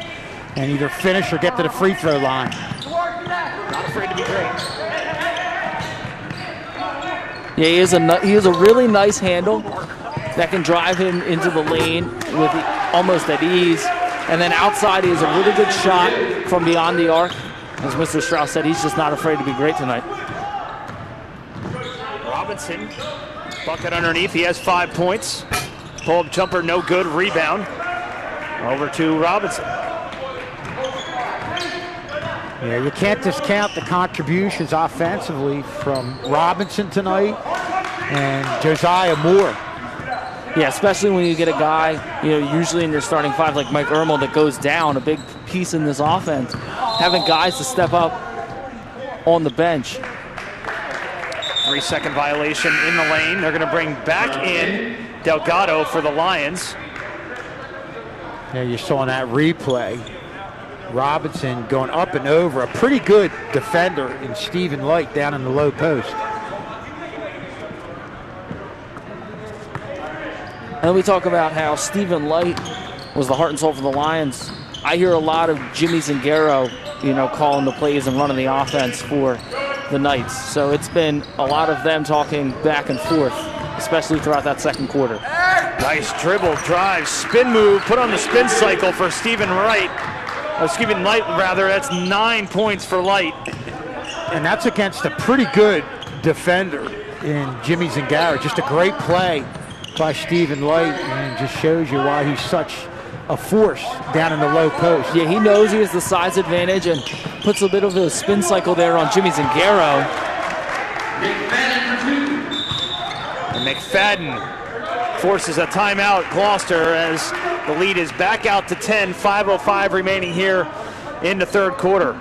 and either finish or get to the free throw line. Not afraid to be great. Yeah, he is a really nice handle that can drive him into the lane with almost at ease. And then outside, he has a really good shot from beyond the arc. As Mr. Strauss said, he's just not afraid to be great tonight. Robinson, bucket underneath. He has 5 points. Pull-up jumper, no good. Rebound. Over to Robinson. Yeah, you can't discount the contributions offensively from Robinson tonight and Josiah Moore. Yeah, especially when you get a guy, usually in your starting 5 like Mike Ermel that goes down, a big piece in this offense. Having guys to step up on the bench. 3-second violation in the lane. They're going to bring back in Delgado for the Lions. Yeah, you saw in that replay, Robinson going up and over a pretty good defender in Stephen Light down in the low post. And we talk about how Stephen Light was the heart and soul for the Lions. I hear a lot of Jimmy Zingaro, calling the plays and running the offense for the Knights. So it's been a lot of them talking back and forth, especially throughout that second quarter. Nice dribble, drive, spin move, put on the spin cycle for Stephen Light. That's 9 points for Light. And that's against a pretty good defender in Jimmy Zingaro. Just a great play by Stephen Light, and just shows you why he's such a force down in the low post. Yeah, he knows he has the size advantage and puts a bit of a spin cycle there on Jimmy Zingaro. And McFadden forces a timeout, Gloucester, as the lead is back out to 10, 5:05 remaining here in the third quarter.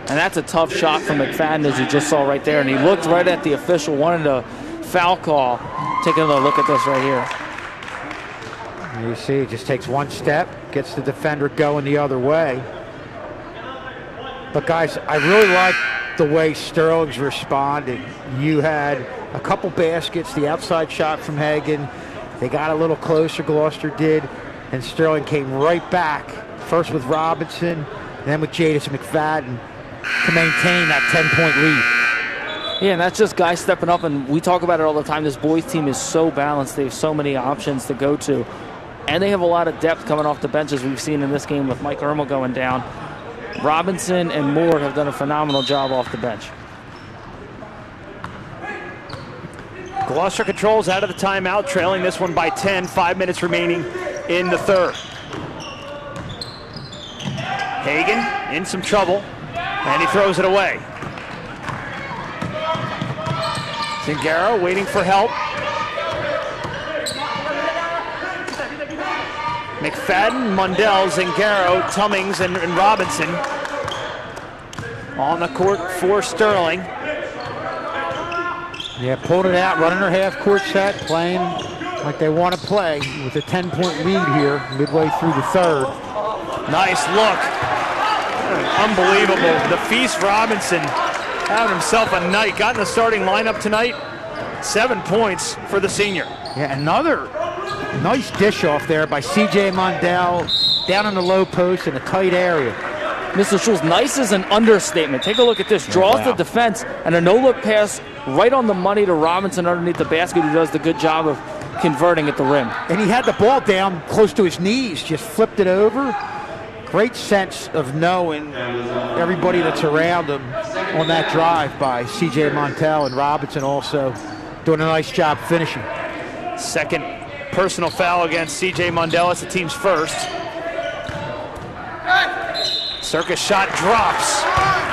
And that's a tough shot from McFadden, as you just saw right there. And he looked right at the official, wanted a foul call. Taking a look at this right here. You see, it just takes one step, gets the defender going the other way. But guys, I really like the way Sterling's responding. You had a couple baskets, the outside shot from Hagan. They got a little closer, Gloucester did, and Sterling came right back, first with Robinson, then with Jadis McFadden, to maintain that 10-point lead. Yeah, and that's just guys stepping up, and we talk about it all the time. This boys team is so balanced. They have so many options to go to. And they have a lot of depth coming off the bench, as we've seen in this game with Mike Ermel going down. Robinson and Moore have done a phenomenal job off the bench. Gloucester controls out of the timeout, trailing this one by 10, 5 minutes remaining in the third. Hagan in some trouble, and he throws it away. Zingaro waiting for help. McFadden, Mundell, Zingaro, Tummings, and Robinson on the court for Sterling. Yeah, pulled it out, running her half-court set, playing like they want to play with a 10-point lead here midway through the third. Nice look. Unbelievable. DeFeast Robinson having himself a night. Got in the starting lineup tonight. 7 points for the senior. Yeah, another nice dish off there by C.J. Mundell, down in the low post in a tight area. Mr. Schultz, nice is an understatement. Take a look at this. Draws the defense and a no-look pass right on the money to Robinson underneath the basket, who does the good job of converting at the rim. And he had the ball down close to his knees, just flipped it over. Great sense of knowing everybody that's around him on that drive by C.J. Mundell, and Robinson also doing a nice job finishing. Second personal foul against C.J. Mundell. It's the team's first. Circus shot drops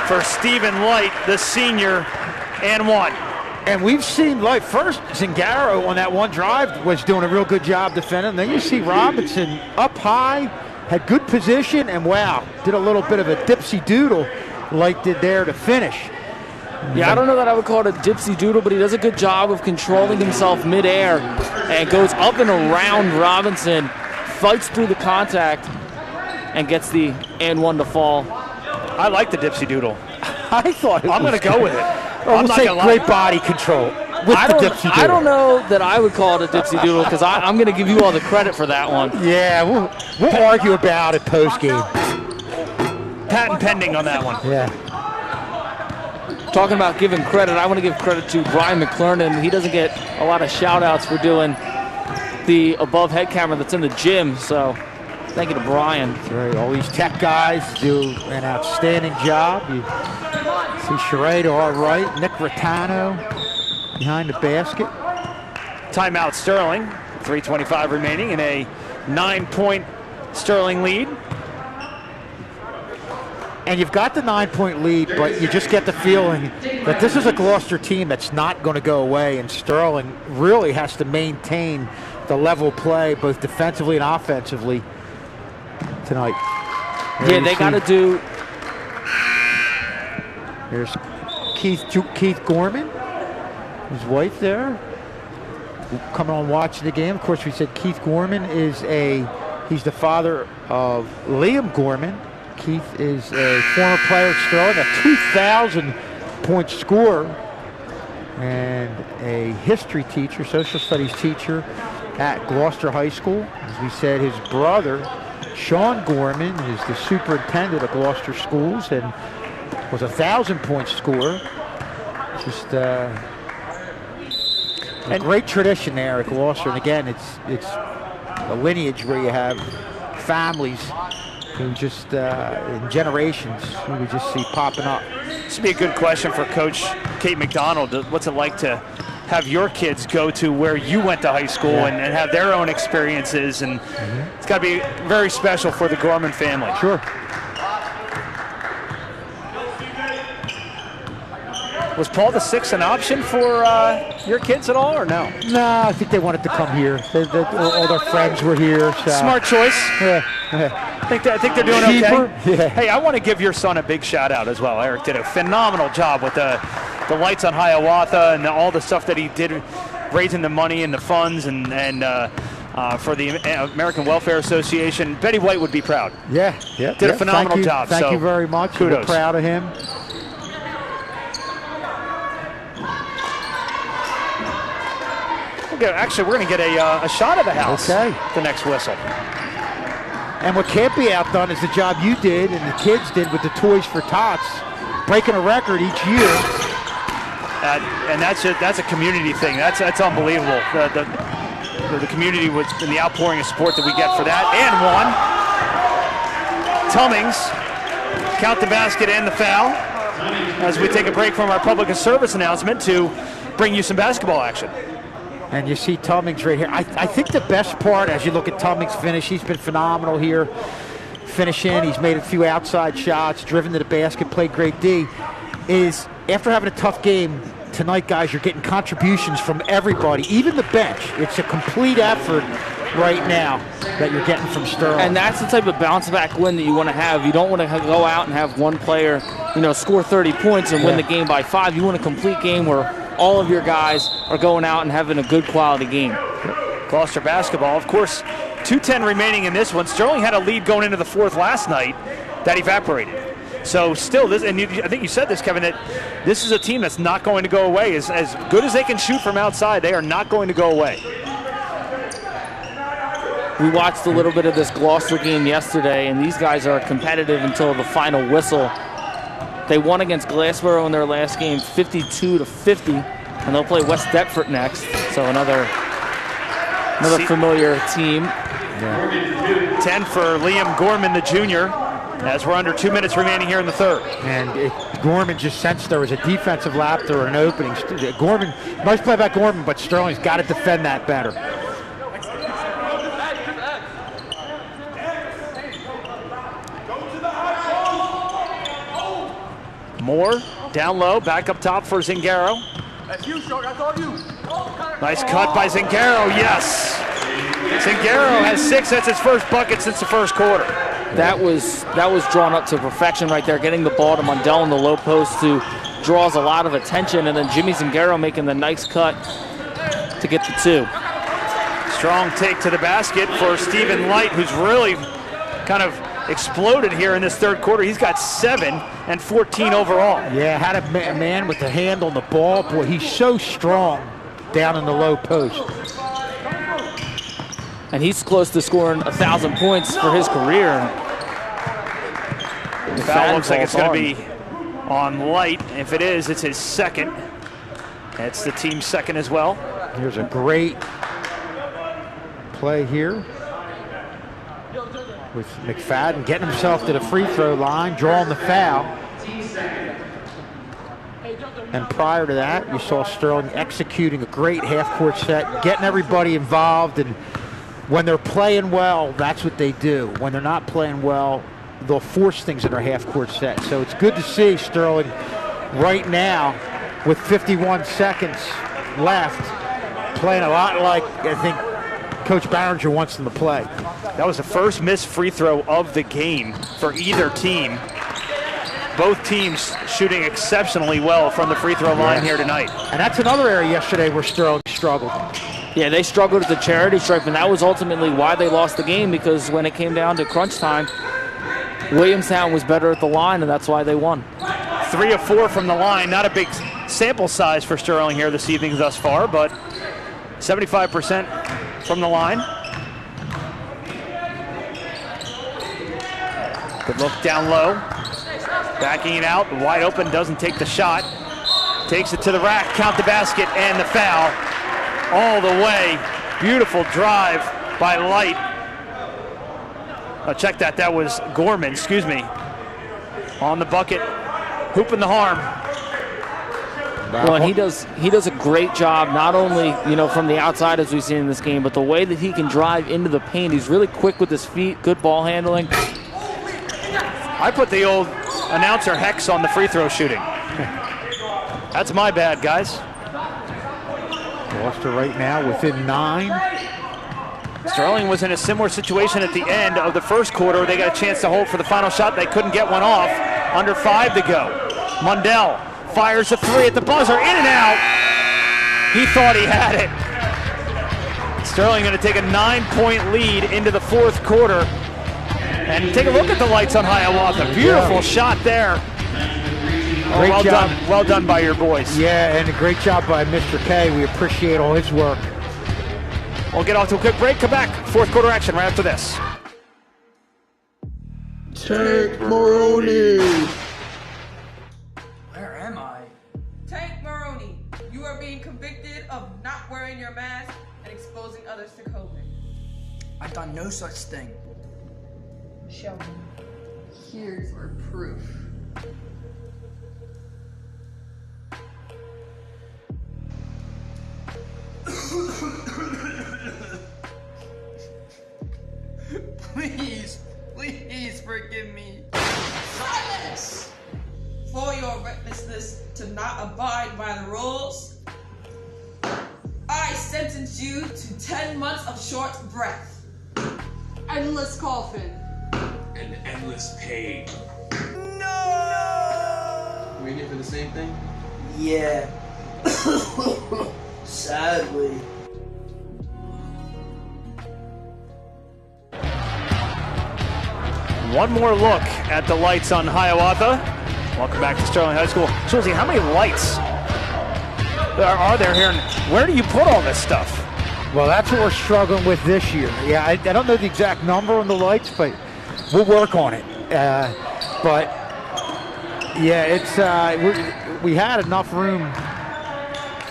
for Stephen Light, the senior, and one. And we've seen Light first. Zingaro on that one drive was doing a real good job defending. Then you see Robinson up high, had good position, and wow, did a little bit of a dipsy doodle Light did there to finish. Yeah, I don't know that I would call it a dipsy doodle, but he does a good job of controlling himself midair and goes up and around Robinson, fights through the contact, and gets the and one to fall. I like the dipsy doodle. I thought I'm going to go with it. I'm not gonna great body control with the dipsy doodle. I don't know that I would call it a dipsy doodle because I'm going to give you all the credit for that one. Yeah, we'll argue about it post game. Patent pending on that one. Yeah. Talking about giving credit, I want to give credit to Brian McClernand. He doesn't get a lot of shout-outs for doing the above head camera that's in the gym, so thank you to Brian. That's right. All these tech guys do an outstanding job. You see Sheree to our right, Nick Rattano behind the basket. Timeout Sterling, 3:25 remaining in a 9-point Sterling lead. And you've got the 9-point lead, but you just get the feeling that this is a Gloucester team that's not going to go away, and Sterling really has to maintain the level play both defensively and offensively tonight. Yeah, they got to do. Here's Keith Gorman, his wife there, coming on watching the game. Of course, we said Keith Gorman he's the father of Liam Gorman. Keith is a former player at Sterling, a 2,000-point scorer, and a history teacher, social studies teacher at Gloucester High School. As we said, his brother, Sean Gorman, is the superintendent of Gloucester Schools and was a 1,000-point scorer. Just a great tradition there at Gloucester. And again, it's a lineage where you have families who just in generations who we just see popping up. This would be a good question for Coach Kate McDonald. What's it like to have your kids go to where you went to high school and have their own experiences? And it's got to be very special for the Gorman family. Sure. Was Paul the Sixth an option for your kids at all, or no? No, I think they wanted to come here. All their friends were here. So. Smart choice. Yeah. I think they're doing okay. Yeah. Hey, I want to give your son a big shout out as well. Eric did a phenomenal job with the lights on Hiawatha and all the stuff that he did, raising the money and the funds and for the American Welfare Association. Betty White would be proud. Yeah. Did a phenomenal job. Thank you very much. Kudos. We're proud of him. Actually, we're going to get a shot of the house. Okay. The next whistle. And what can't be outdone is the job you did and the kids did with the Toys for Tots, breaking a record each year. And that's a community thing. That's unbelievable. The community was in the outpouring of support that we get for that. And one. Tummings count the basket and the foul as we take a break from our public service announcement to bring you some basketball action. And you see Tummings right here. I think the best part, as you look at Tummings' finish, he's been phenomenal here. finishing. He's made a few outside shots, driven to the basket, played great D. Is after having a tough game tonight, guys, you're getting contributions from everybody, even the bench. It's a complete effort right now that you're getting from Sterling. And that's the type of bounce-back win that you want to have. You don't want to go out and have one player, score 30 points and win the game by 5. You want a complete game where all of your guys are going out and having a good quality game. Gloucester basketball, of course, 2:10 remaining in this one. Sterling had a lead going into the fourth last night that evaporated. So still, this, and I think you said this, Kevin, that this is a team that's not going to go away. As good as they can shoot from outside, they are not going to go away. We watched a little bit of this Gloucester game yesterday, and these guys are competitive until the final whistle. They won against Glassboro in their last game 52-50, and they'll play West Deptford next. So another familiar team. 10 for Liam Gorman, the junior, as we're under 2 minutes remaining here in the third. And Gorman just sensed there was a defensive lapse or an opening. Gorman, nice play by Gorman, but Sterling's got to defend that better. Moore down low, back up top for Zingaro. That's you, Shug. That's all you. Nice cut by Zingaro, yes. Zingaro has 6. That's his first bucket since the first quarter. That was drawn up to perfection right there, getting the ball to Mundell in the low post, who draws a lot of attention, and then Jimmy Zingaro making the nice cut to get the 2. Strong take to the basket for Stephen Light, who's really kind of exploded here in this third quarter. He's got 7 and 14 overall. Yeah, had a man with the hand on the ball. Boy, he's so strong down in the low post. And he's close to scoring 1,000 points for his career. The foul looks like it's going to be on Light. If it is, it's his second. It's the team's second as well. Here's a great play here with McFadden getting himself to the free throw line, drawing the foul. And prior to that, you saw Sterling executing a great half-court set, getting everybody involved. And when they're playing well, that's what they do. When they're not playing well, they'll force things in their half-court set. So it's good to see Sterling right now with 51 seconds left, playing a lot like I think Coach Barringer wants them to play. That was the first missed free throw of the game for either team. Both teams shooting exceptionally well from the free throw line here tonight. And that's another area yesterday where Sterling struggled. Yeah, they struggled at the charity stripe, and that was ultimately why they lost the game, because when it came down to crunch time, Williamstown was better at the line, and that's why they won. 3 of 4 from the line. Not a big sample size for Sterling here this evening thus far, but 75% from the line. Good look down low. Backing it out, wide open, doesn't take the shot. Takes it to the rack, count the basket, and the foul. All the way. Beautiful drive by Light. Check that. That was Gorman, excuse me. On the bucket, hooping the harm. Well, and he does a great job, not only from the outside as we've seen in this game, but the way that he can drive into the paint. He's really quick with his feet, good ball handling. I put the old announcer hex on the free throw shooting. That's my bad, guys. Gloucester right now within 9. Sterling was in a similar situation at the end of the first quarter. They got a chance to hold for the final shot. They couldn't get one off. Under 5 to go. Mundell fires a 3 at the buzzer. In and out. He thought he had it. Sterling going to take a 9-point lead into the fourth quarter. And take a look at the lights on Hiawatha. Beautiful shot there. Great well job. done. Well done by your boys. Yeah, and a great job by Mr. K. We appreciate all his work. We'll get off to a quick break. Come back. Fourth quarter action right after this. Tank Maroney. Where am I? Tank Maroney, you are being convicted of not wearing your mask and exposing others to COVID. I've done no such thing. Show me. Here's your proof. Please, business to not abide by the rules, I sentence you to 10 months of short breath. Endless coffin. And endless pain. No! We in here for the same thing? Yeah. Sadly. One more look at the lights on Hiawatha. Welcome back to Sterling High School. Susie, how many lights are there here? And where do you put all this stuff? Well, that's what we're struggling with this year. Yeah, I don't know the exact number on the lights, but we'll work on it. But yeah, it's we had enough room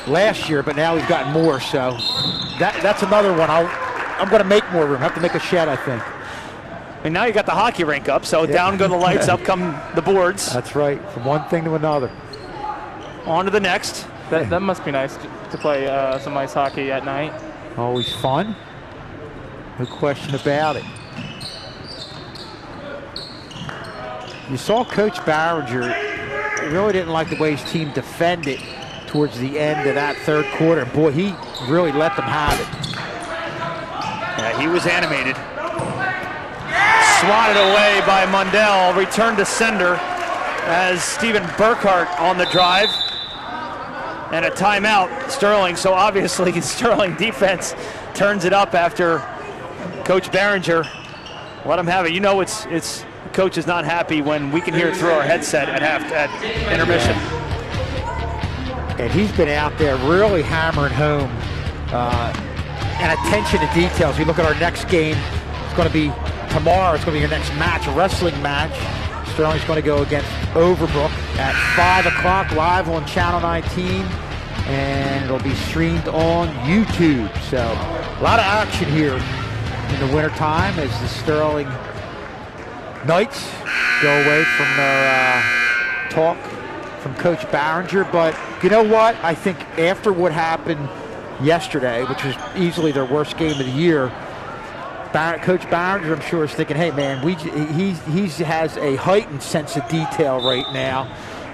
last year, but now we've got more. So that's another one. I'm going to make more room. I have to make a shed, I think. And now you got the hockey rink up, so down go the lights, up come the boards. That's right, from one thing to another. On to the next. That must be nice to play some ice hockey at night. Always fun. No question about it. You saw Coach Barringer really didn't like the way his team defended towards the end of that third quarter. Boy, he really let them have it. Yeah, he was animated. Swatted away by Mundell. Return to sender as Stephen Burkhart on the drive. And a timeout, Sterling. So obviously Sterling defense turns it up after Coach Barringer let him have it. You know it's coach is not happy when we can hear it through our headset at intermission. And he's been out there really hammering home and attention to details. You look at our next game, it's going to be tomorrow. It's going to be your next match, a wrestling match. Sterling's going to go against Overbrook at 5 o'clock live on Channel 19, and it'll be streamed on YouTube. So a lot of action here in the wintertime as the Sterling Knights go away from their talk from Coach Barringer. But you know what? I think after what happened yesterday, which was easily their worst game of the year, Coach Barringer, I'm sure, is thinking, hey, man, he has a heightened sense of detail right now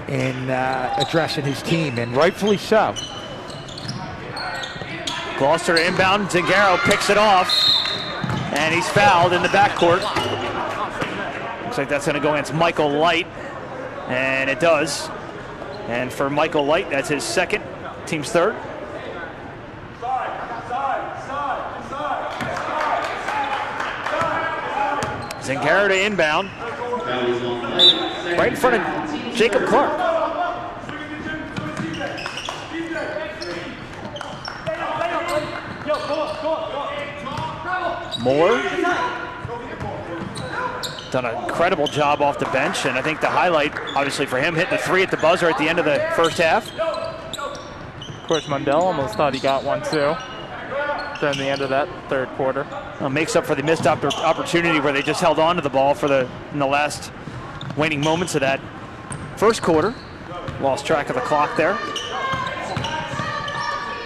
in addressing his team, and rightfully so. Gloucester inbound, Zingaro picks it off, and he's fouled in the backcourt. Looks like that's going to go against Michael Light, and it does. And for Michael Light, that's his second, team's third. Zingaro to inbound, right in front of Jacob Clark. Moore done an incredible job off the bench, and I think the highlight, obviously, for him hitting the three at the buzzer at the end of the first half. Of course, Mundell almost thought he got one too during the end of that third quarter. Makes up for the missed opportunity where they just held on to the ball in the last waning moments of that first quarter. Lost track of the clock there.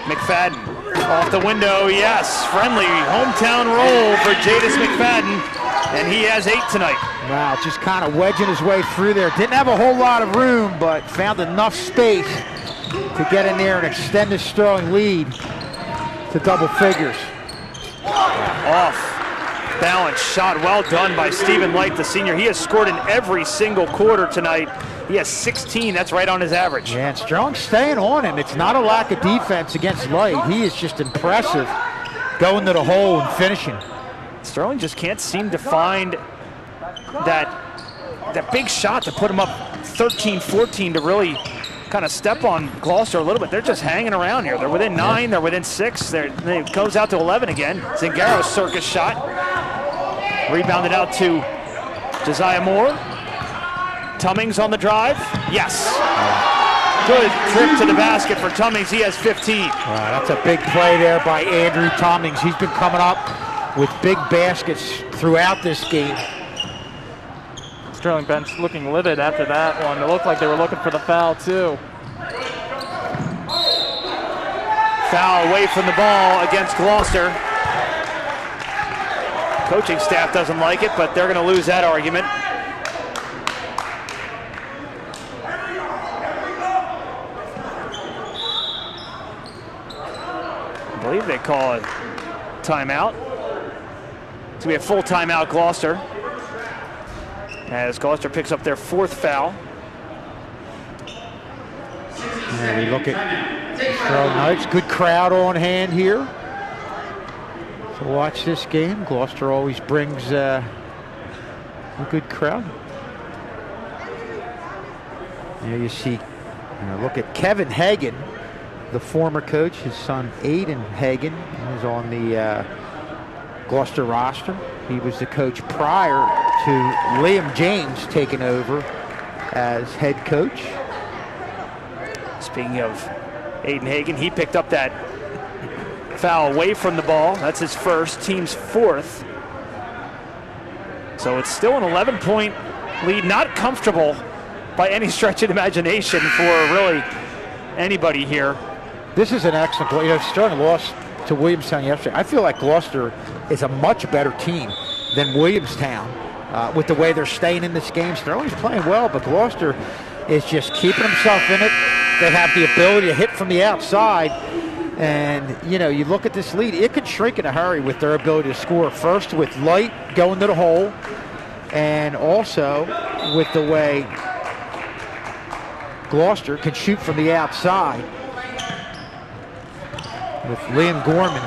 McFadden off the window, yes. Friendly hometown roll for Jadis McFadden, and he has 8 tonight. Wow, just kind of wedging his way through there. Didn't have a whole lot of room, but found enough space to get in there and extend the Sterling lead to double figures. Off balance shot, well done by Stephen Light, the senior. He has scored in every single quarter tonight. He has 16, that's right on his average. Yeah, and Sterling staying on him. It's not a lack of defense against Light. He is just impressive going to the hole and finishing. Sterling just can't seem to find that big shot to put him up 13-14 to really kind of step on Gloucester a little bit. They're just hanging around here. They're within 9, they're within 6. It goes out to 11 again. Zingaro's circus shot. Rebounded out to Josiah Moore. Tummings on the drive. Yes. Good trip to the basket for Tummings. He has 15. Wow, that's a big play there by Andrew Tummings. He's been coming up with big baskets throughout this game. Sterling bench looking livid after that one. It looked like they were looking for the foul too. Foul away from the ball against Gloucester. Coaching staff doesn't like it, but they're going to lose that argument. believe they call a timeout. It's going to be a full timeout, Gloucester. As Gloucester picks up their 4th foul. And we look at Sterling Knights. Good crowd on hand here to watch this game. Gloucester always brings a good crowd. There you see, look at Kevin Hagan, the former coach. His son Aiden Hagan is on the Gloucester roster. He was the coach prior to Liam James taking over as head coach. Speaking of Aiden Hagan, he picked up that foul away from the ball. That's his first, team's 4th. So it's still an 11-point lead. Not comfortable by any stretch of imagination for really anybody here. This is an excellent play. Sterling lost to Williamstown yesterday. I feel like Gloucester is a much better team than Williamstown with the way they're staying in this game. Sterling's playing well, but Gloucester is just keeping himself in it. They have the ability to hit from the outside. And, you look at this lead, it could shrink in a hurry with their ability to score. First with Light going to the hole, and also with the way Gloucester can shoot from the outside with Liam Gorman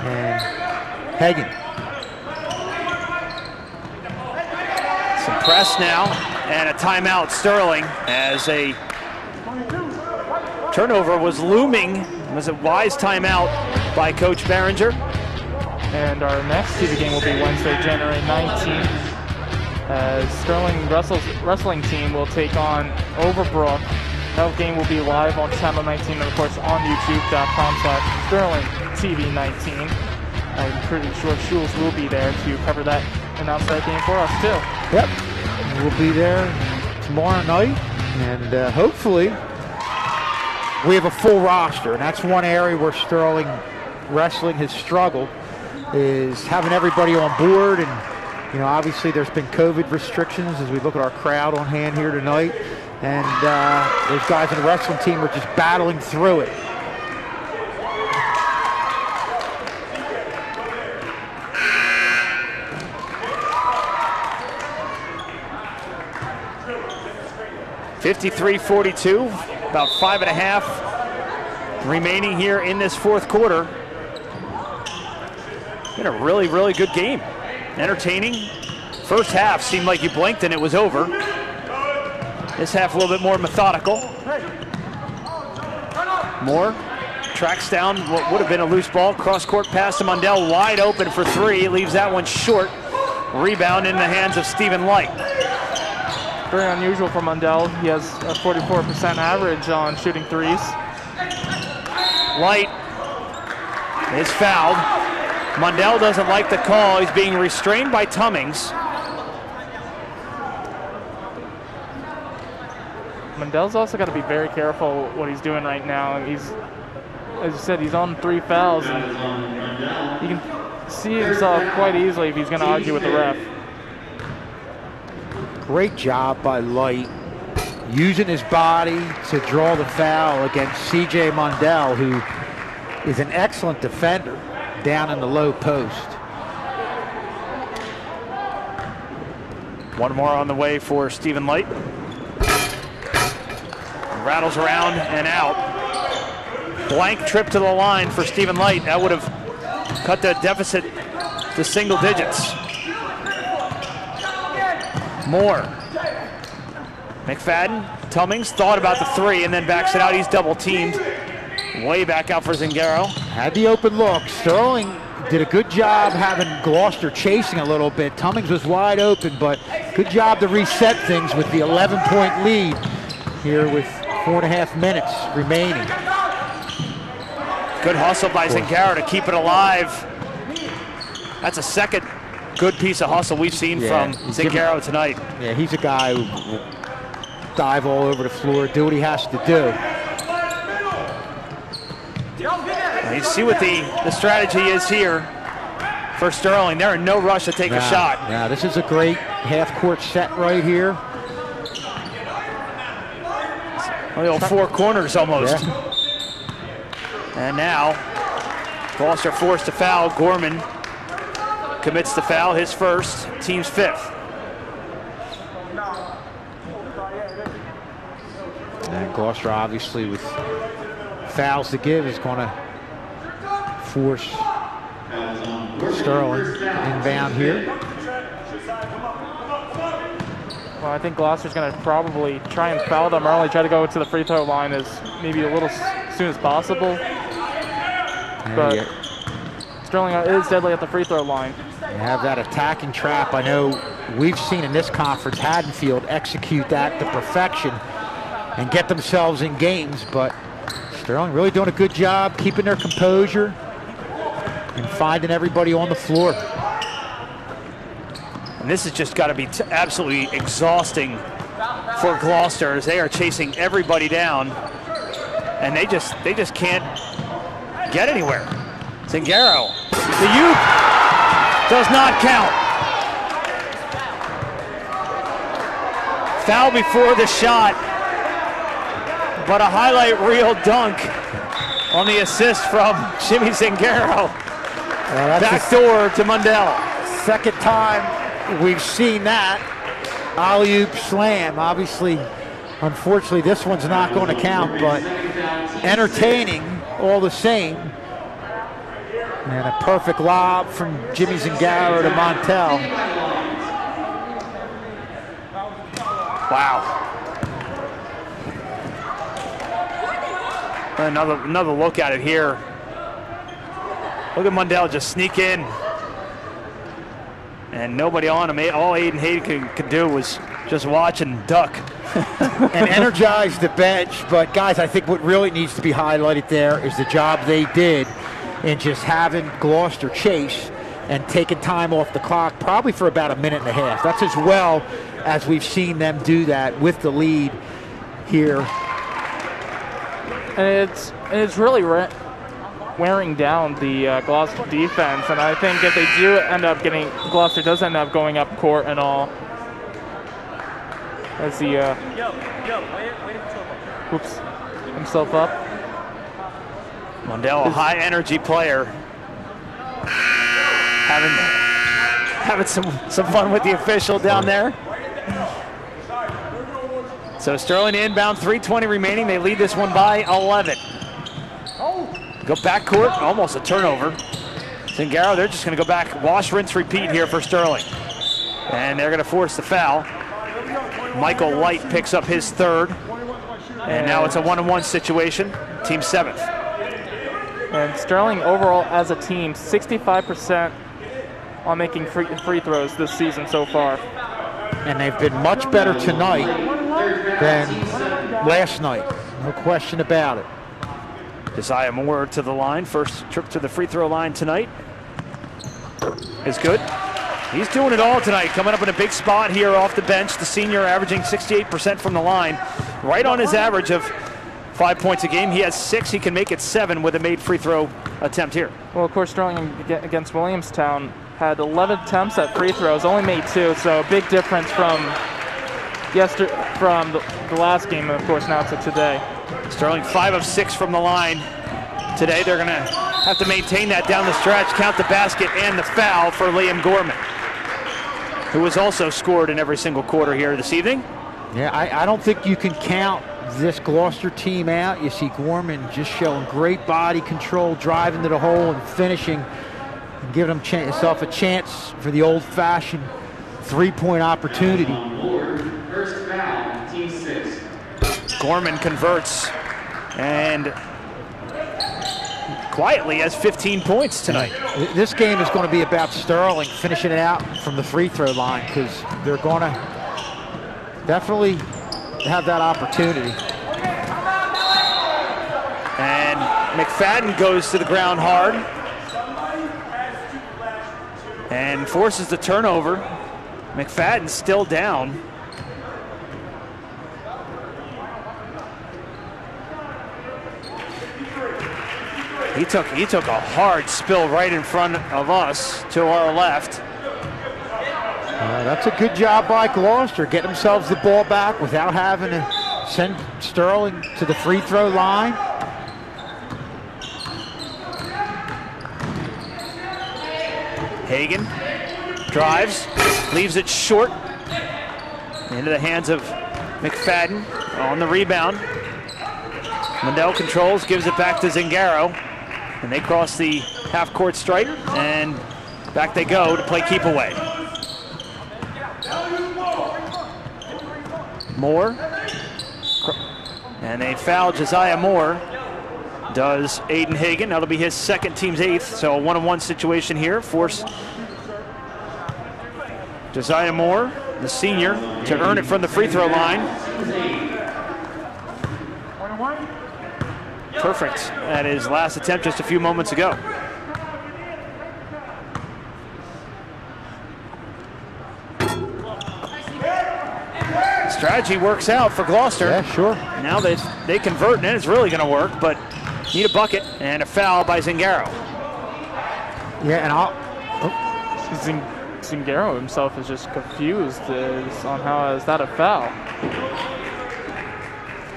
and Hagan. Some press now and a timeout, Sterling, as a turnover was looming. It was a wise timeout by Coach Behringer. And our next TV game will be Wednesday, January 19th, as Sterling wrestling team will take on Overbrook. That game will be live on Channel 19 and of course on YouTube.com/SterlingTV19. I'm pretty sure Schulz will be there to cover that and announce that game for us too. Yep, we'll be there tomorrow night, and hopefully we have a full roster. And that's one area where Sterling wrestling has struggled, is having everybody on board. And obviously there's been COVID restrictions as we look at our crowd on hand here tonight. And those guys in the wrestling team are just battling through it. (53-42), about 5.5 remaining here in this 4th quarter. Been a really, really good game. Entertaining. First half seemed like you blinked and it was over. This half a little bit more methodical. Moore tracks down what would have been a loose ball. Cross court pass to Mundell, wide open for 3. Leaves that one short. Rebound in the hands of Stephen Light. Very unusual for Mundell. He has a 44% average on shooting threes. Light is fouled. Mundell doesn't like the call. He's being restrained by Tummings. Mundell's also got to be very careful what he's doing right now. He's, as you said, he's on 3 fouls, and you can see himself quite easily if he's going to argue with the ref. Great job by Light, using his body to draw the foul against C.J. Mundell, who is an excellent defender down in the low post. One more on the way for Stephen Light. Rattles around and out. Blank trip to the line for Stephen Light. That would have cut the deficit to single digits. Moore. McFadden, Tummings thought about the 3 and then backs it out. He's double teamed. Way back out for Zingaro. Had the open look. Sterling did a good job having Gloucester chasing a little bit. Tummings was wide open, but good job to reset things with the 11-point lead here with 4.5 minutes remaining. Good hustle by Zingaro to keep it alive. That's a second good piece of hustle we've seen from Zingaro tonight. Yeah, he's a guy who will dive all over the floor, do what he has to do. You see what the strategy is here for Sterling. They're in no rush to take a shot. Yeah, this is a great half-court set right here. The old 4 corners almost. Yeah. And now Gloucester forced to foul. Gorman commits the foul, his first, team's 5th. And Gloucester, obviously, with fouls to give, is going to force Sterling inbound here. Well, I think Gloucester's going to probably try and foul them early, try to go to the free throw line as maybe a little soon as possible. But Sterling is deadly at the free throw line. They have that attacking trap. I know we've seen in this conference Haddonfield execute that to perfection and get themselves in games, but Sterling really doing a good job keeping their composure and finding everybody on the floor. And this has just got to be absolutely exhausting for Gloucester as they are chasing everybody down, and they just can't get anywhere. Zingaro, the youth does not count. Foul before the shot, but a highlight reel dunk on the assist from Jimmy Zingaro. Backdoor to Mundell. Second time we've seen that alley-oop slam. Obviously, unfortunately, this one's not going to count, but entertaining all the same. And a perfect lob from Jimmy Zingaro to Montel. Wow. Another look at it here. Look at Mundell just sneak in. And nobody on him. All Aiden Hayden could do was just watch and duck. And energize the bench. But guys, I think what really needs to be highlighted there is the job they did in just having Gloucester chase and taking time off the clock, probably for about a minute and a half. That's as well as we've seen them do that with the lead here. And it's really wearing down the Gloucester defense, and I think if they do end up getting, Gloucester does end up going up court and all, as he whoops himself up. Mundell, a high energy player, having some fun with the official down there. So Sterling inbound, 3:20 remaining. They lead this one by 11. Go backcourt, almost a turnover. Zingaro, they're just going to go back, wash, rinse, repeat here for Sterling. And they're going to force the foul. Michael Light picks up his third. And now it's a 1-on-1 situation, team 7th. And Sterling overall as a team, 65% on making free throws this season so far. And they've been much better tonight than last night. No question about it. Josiah Moore to the line. First trip to the free throw line tonight is good. He's doing it all tonight, coming up in a big spot here off the bench. The senior averaging 68% from the line, right on his average of 5 points a game. He has 6. He can make it 7 with a made free throw attempt here. Well, of course, Sterling against Williamstown had 11 attempts at free throws, only made 2, so a big difference from the last game, and of course now to today. Sterling 5 of 6 from the line today. They're going to have to maintain that down the stretch, count the basket and the foul for Liam Gorman, who has also scored in every single quarter here this evening. Yeah, I don't think you can count this Gloucester team out. You see Gorman just showing great body control, driving to the hole and finishing, and giving himself a chance for the old-fashioned three-point opportunity. First foul, team 6. Gorman converts and quietly has 15 points tonight. This game is going to be about Sterling finishing it out from the free throw line, because they're going to definitely have that opportunity. And McFadden goes to the ground hard and forces the turnover. McFadden still down. He took a hard spill right in front of us to our left. That's a good job by Gloucester, getting themselves the ball back without having to send Sterling to the free throw line. Hagan drives, leaves it short into the hands of McFadden on the rebound. Mundell controls, gives it back to Zingaro, and they cross the half-court stripe, and back they go to play keep away. Moore, and they foul Josiah Moore. Does Aiden Hagan. That'll be his second, team's 8th, so a 1-on-1 situation here. Force Josiah Moore, the senior, to earn it from the free throw line. Perfect at his last attempt just a few moments ago. Strategy works out for Gloucester. Yeah, sure. Now they convert, and it's really going to work, but need a bucket and a foul by Zingaro. Yeah, and Zingaro himself is just confused on how is that a foul.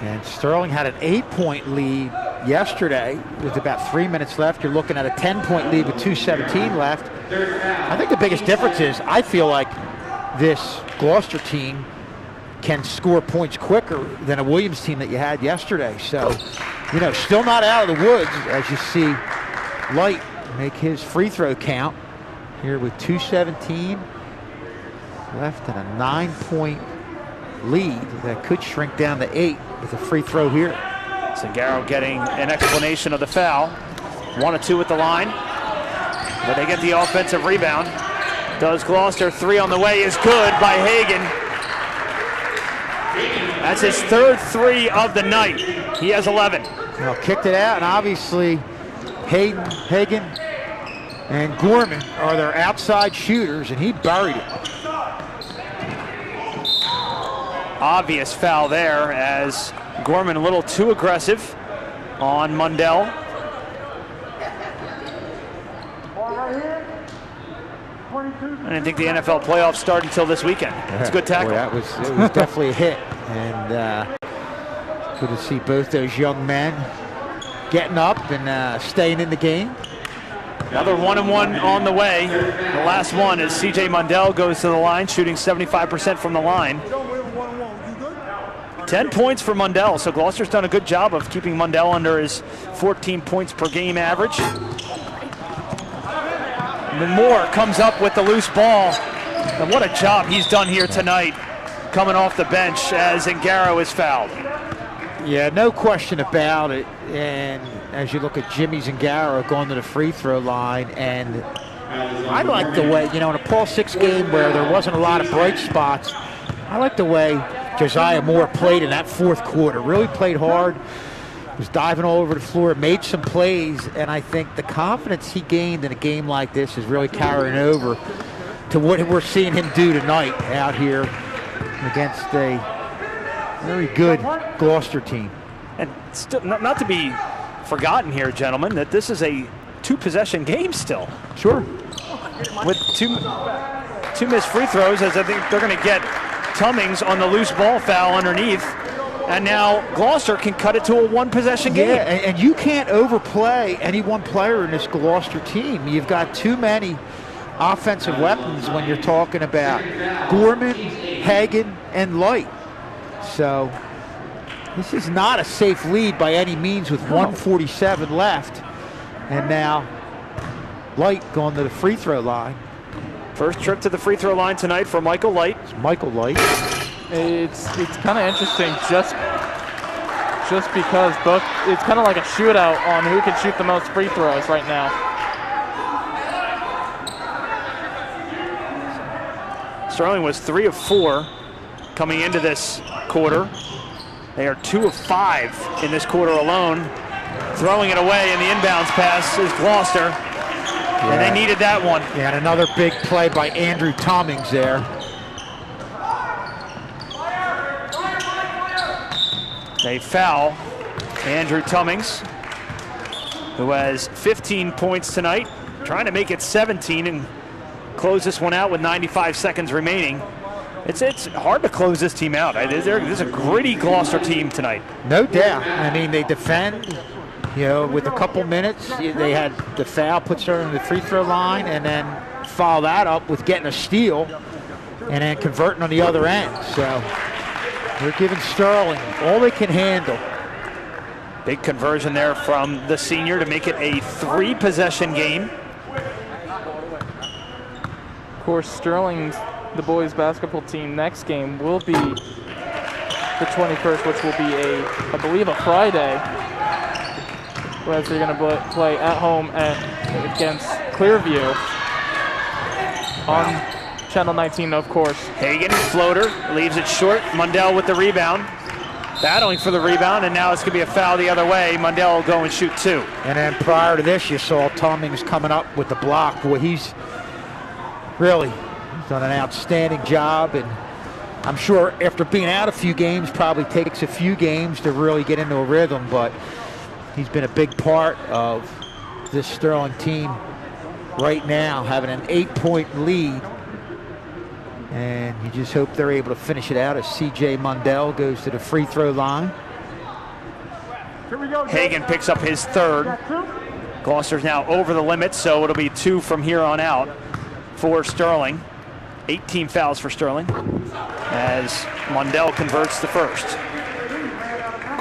And Sterling had an 8-point lead yesterday with about 3 minutes left. You're looking at a 10-point lead with 2:17 left. I think the biggest difference is I feel like this Gloucester team can score points quicker than a Williams team that you had yesterday. So, you know, still not out of the woods as you see Light make his free throw count here with 2:17 left and a 9-point lead that could shrink down to 8 with a free throw here. Zingaro getting an explanation of the foul. 1 of 2 at the line, but they get the offensive rebound. Does Gloucester? 3 on the way is good by Hagan. That's his 3rd 3 of the night. He has 11. Well, kicked it out, and obviously Hagan and Gorman are their outside shooters, and he buried it. Obvious foul there as Gorman a little too aggressive on Mundell. I didn't think the NFL playoffs start until this weekend. It's a good tackle. Boy, it was definitely a hit, and good to see both those young men getting up and staying in the game. Another 1-and-1 on the way. The last one is C.J. Mundell goes to the line, shooting 75% from the line. 10 points for Mundell, so Gloucester's done a good job of keeping Mundell under his 14 points per game average. And then Moore comes up with the loose ball. And what a job he's done here tonight, coming off the bench as Zingaro is fouled. Yeah, no question about it. And as you look at Jimmy Zingaro going to the free throw line, and I like the way, you know, in a Paul 6 game where there wasn't a lot of bright spots, I like the way Josiah Moore played in that 4th quarter. Really played hard, was diving all over the floor, made some plays, and I think the confidence he gained in a game like this is really carrying over to what we're seeing him do tonight out here against a very good Gloucester team. And still, not to be forgotten here, gentlemen, that this is a 2-possession game still. Sure. With two missed free throws, as I think they're going to get Tummings on the loose ball foul underneath. And now Gloucester can cut it to a 1-possession game. Yeah, and you can't overplay any one player in this Gloucester team. You've got too many offensive weapons when you're talking about Gorman, Hagan, and Light. So this is not a safe lead by any means with 1:47 left. And now Light going to the free throw line. First trip to the free throw line tonight for Michael Light. It's Michael Light. It's kind of interesting just because both, it's kind of like a shootout on who can shoot the most free throws right now. Sterling was 3 of 4 coming into this quarter. They are 2 of 5 in this quarter alone. Throwing it away, and the inbounds pass is Gloucester. Yeah. And they needed that one. Yeah, and another big play by Andrew Tummings there. They foul Andrew Tummings, who has 15 points tonight, trying to make it 17 and close this one out with 95 seconds remaining. It's hard to close this team out. This is a gritty Gloucester team tonight. No doubt. I mean, they defend, you know, with a couple minutes. They had the foul, puts her on the free throw line, and then follow that up with getting a steal and then converting on the other end. So they're giving Sterling all they can handle. Big conversion there from the senior to make it a 3-possession game. Of course, Sterling's, the boys basketball team, next game will be the 21st, which will be I believe a Friday. Whereas they're going to play at home against Clearview on Channel 19, of course. Hagan, floater, leaves it short. Mundell with the rebound. Battling for the rebound, and now it's going to be a foul the other way. Mundell will go and shoot 2. And then prior to this, you saw Tummings coming up with the block. Boy, he's done an outstanding job, and I'm sure after being out a few games, probably takes a few games to really get into a rhythm, but he's been a big part of this Sterling team right now, having an 8-point lead. And you just hope they're able to finish it out as C.J. Mundell goes to the free throw line. Hagan picks up his 3rd. Gloucester's now over the limit, so it'll be 2 from here on out for Sterling. 18 fouls for Sterling as Mundell converts the first.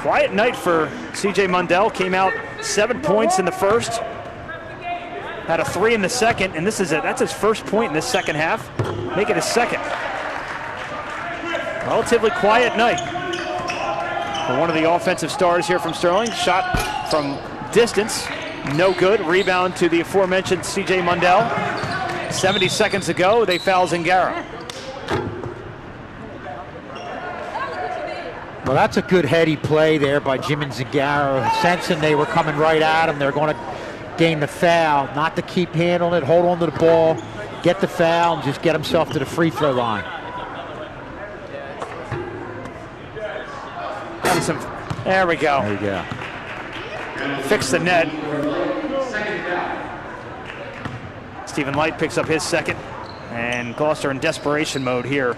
Quiet night for C.J. Mundell. Came out 7 points in the first. Had a 3 in the second, and that's his first point in this second half. Make it his second. Relatively quiet night for one of the offensive stars here from Sterling. Shot from distance, no good. Rebound to the aforementioned C.J. Mundell. 70 seconds ago, they foul Zingaro. Well, that's a good heady play there by Jimmy Zingaro. Sensing they were coming right at him, they're going to gain the foul, not to keep handling it, hold on to the ball, get the foul, and just get himself to the free throw line. There we go. There you go. Fix the net. Stephen Light picks up his second, and Gloucester in desperation mode here.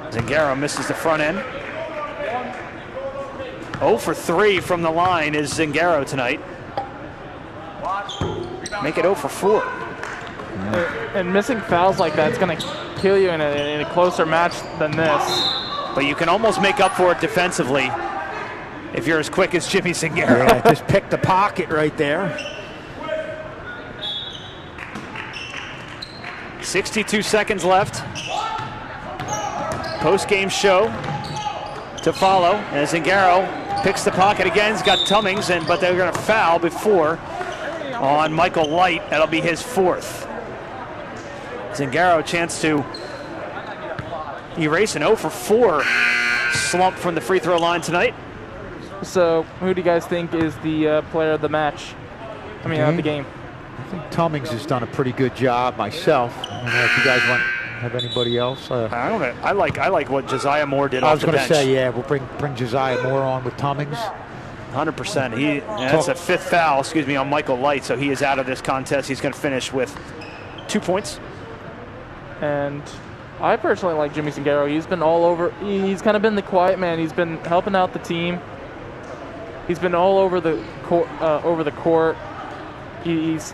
Zingaro misses the front end. 0 for 3 from the line is Zingaro tonight. Make it 0 for 4. And missing fouls like that is going to kill you in a closer match than this. But you can almost make up for it defensively if you're as quick as Jimmy Zingaro. Yeah, just pick the pocket right there. 62 seconds left. Post-game show to follow as Zingaro picks the pocket again. He's got Tummings, but they're going to foul before on Michael Light. That'll be his 4th. Zingaro a chance to erase an 0 for 4 slump from the free throw line tonight. So who do you guys think is the player of the match? I mean, of the game. I think Tummings has done a pretty good job myself. I don't know if you guys have anybody else. I like what Josiah Moore did off the bench. I was going to say, yeah, we'll bring Josiah Moore on with Tummings. 100%. That's a 5th foul, on Michael Light, so he is out of this contest. He's going to finish with 2 points. And I personally like Jimmy Zingaro. He's been all over. He's kind of been the quiet man. He's been helping out the team. He's been all over the court. He's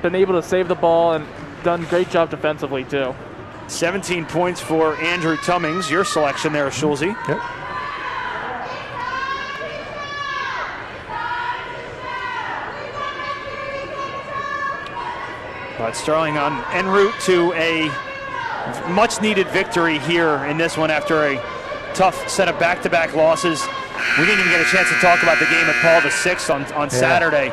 been able to save the ball and done a great job defensively too. 17 points for Andrew Tummings. Your selection there, Schulze. Yep. But Sterling en route to a much-needed victory here in this one after a tough set of back-to-back losses. We didn't even get a chance to talk about the game at Paul VI on Saturday.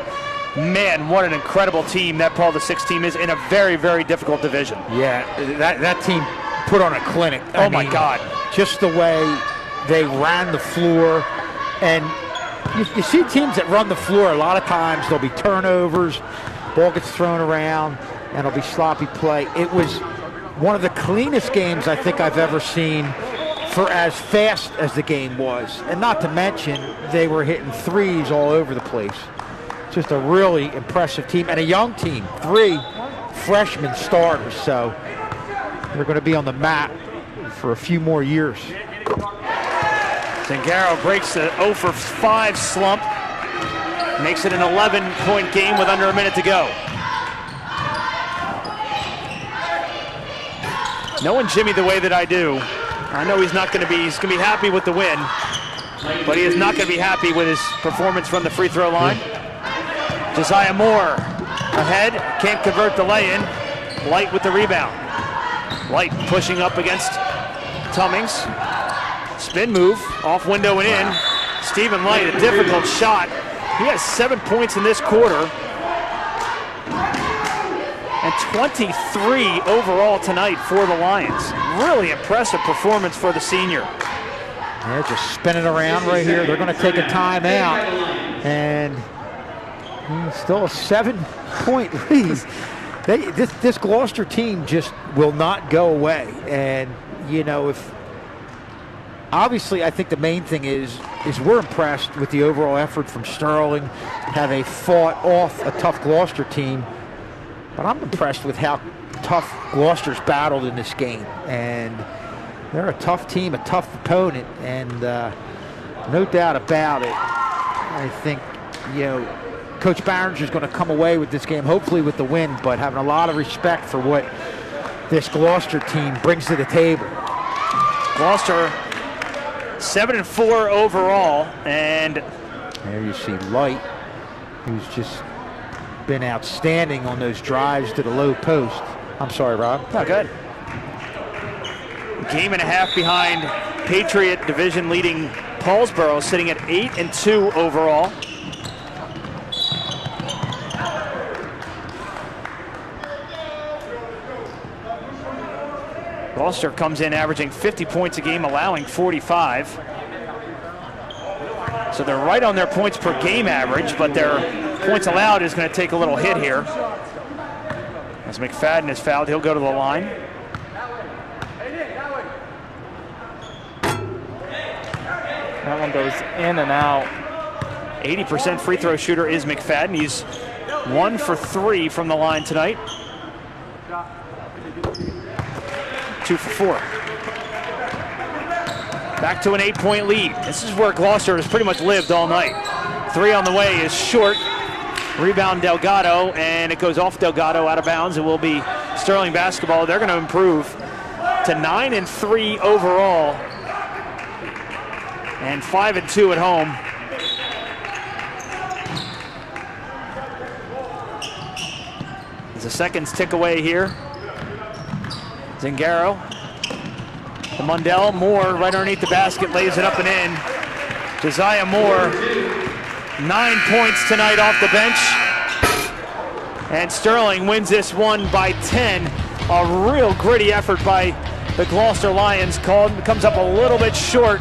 Man, what an incredible team that Paul VI team is in a very, very difficult division. Yeah, that team put on a clinic. My God. Just the way they ran the floor. And you see teams that run the floor, a lot of times there'll be turnovers, ball gets thrown around, and it'll be sloppy play. It was one of the cleanest games I think I've ever seen for as fast as the game was. And not to mention, they were hitting threes all over the place. Just a really impressive team and a young team. 3 freshman starters, so they're going to be on the map for a few more years. Zingaro breaks the 0 for 5 slump. Makes it an 11-point game with under a minute to go. Knowing Jimmy the way that I do, I know he's going to be happy with the win, but he is not going to be happy with his performance from the free throw line. Josiah Moore ahead, can't convert the lay-in. Light with the rebound. Light pushing up against Tummings. Spin move, off window and in. Stephen Light, a difficult shot. He has 7 points in this quarter. And 23 overall tonight for the Lions. Really impressive performance for the senior. They're just spinning around right here. They're going to take a timeout. And still a 7-point lead. This Gloucester team just will not go away. And, you know, obviously I think the main thing is we're impressed with the overall effort from Sterling, how they fought off a tough Gloucester team. But I'm impressed with how tough Gloucester's battled in this game. And they're a tough team, a tough opponent, and no doubt about it. I think, you know, Coach Barringer's going to come away with this game, hopefully with the win, but having a lot of respect for what this Gloucester team brings to the table. Gloucester 7-4 overall, and there you see Light, who's just been outstanding on those drives to the low post. I'm sorry, Rob. Not good. Game and a half behind Patriot division leading Paulsboro, sitting at 8-2 overall. Gloucester comes in averaging 50 points a game, allowing 45. So they're right on their points per game average, but their points allowed is going to take a little hit here. As McFadden is fouled, he'll go to the line. That one goes in and out. 80% free throw shooter is McFadden. He's 1 for 3 from the line tonight. 2 for 4. Back to an 8-point lead. This is where Gloucester has pretty much lived all night. 3 on the way is short. Rebound Delgado, and it goes off Delgado out of bounds. It will be Sterling basketball. They're going to improve to 9-3 overall and 5-2 at home. As the seconds tick away here. Zingaro to Mundell. Moore right underneath the basket, lays it up and in. Josiah Moore, 9 points tonight off the bench. And Sterling wins this one by 10. A real gritty effort by the Gloucester Lions. Comes up a little bit short.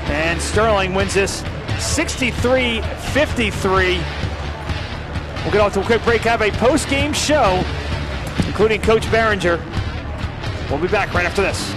And Sterling wins this 63-53. We'll get off to a quick break, have a post-game show, including Coach Barringer. We'll be back right after this.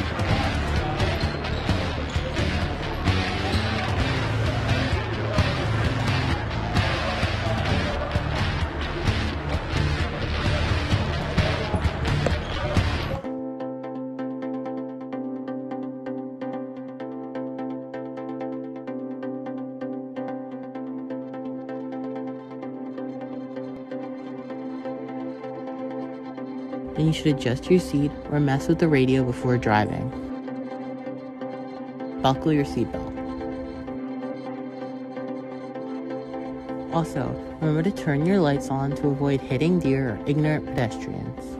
Then you should adjust your seat or mess with the radio before driving. Buckle your seatbelt. Also, remember to turn your lights on to avoid hitting deer or ignorant pedestrians.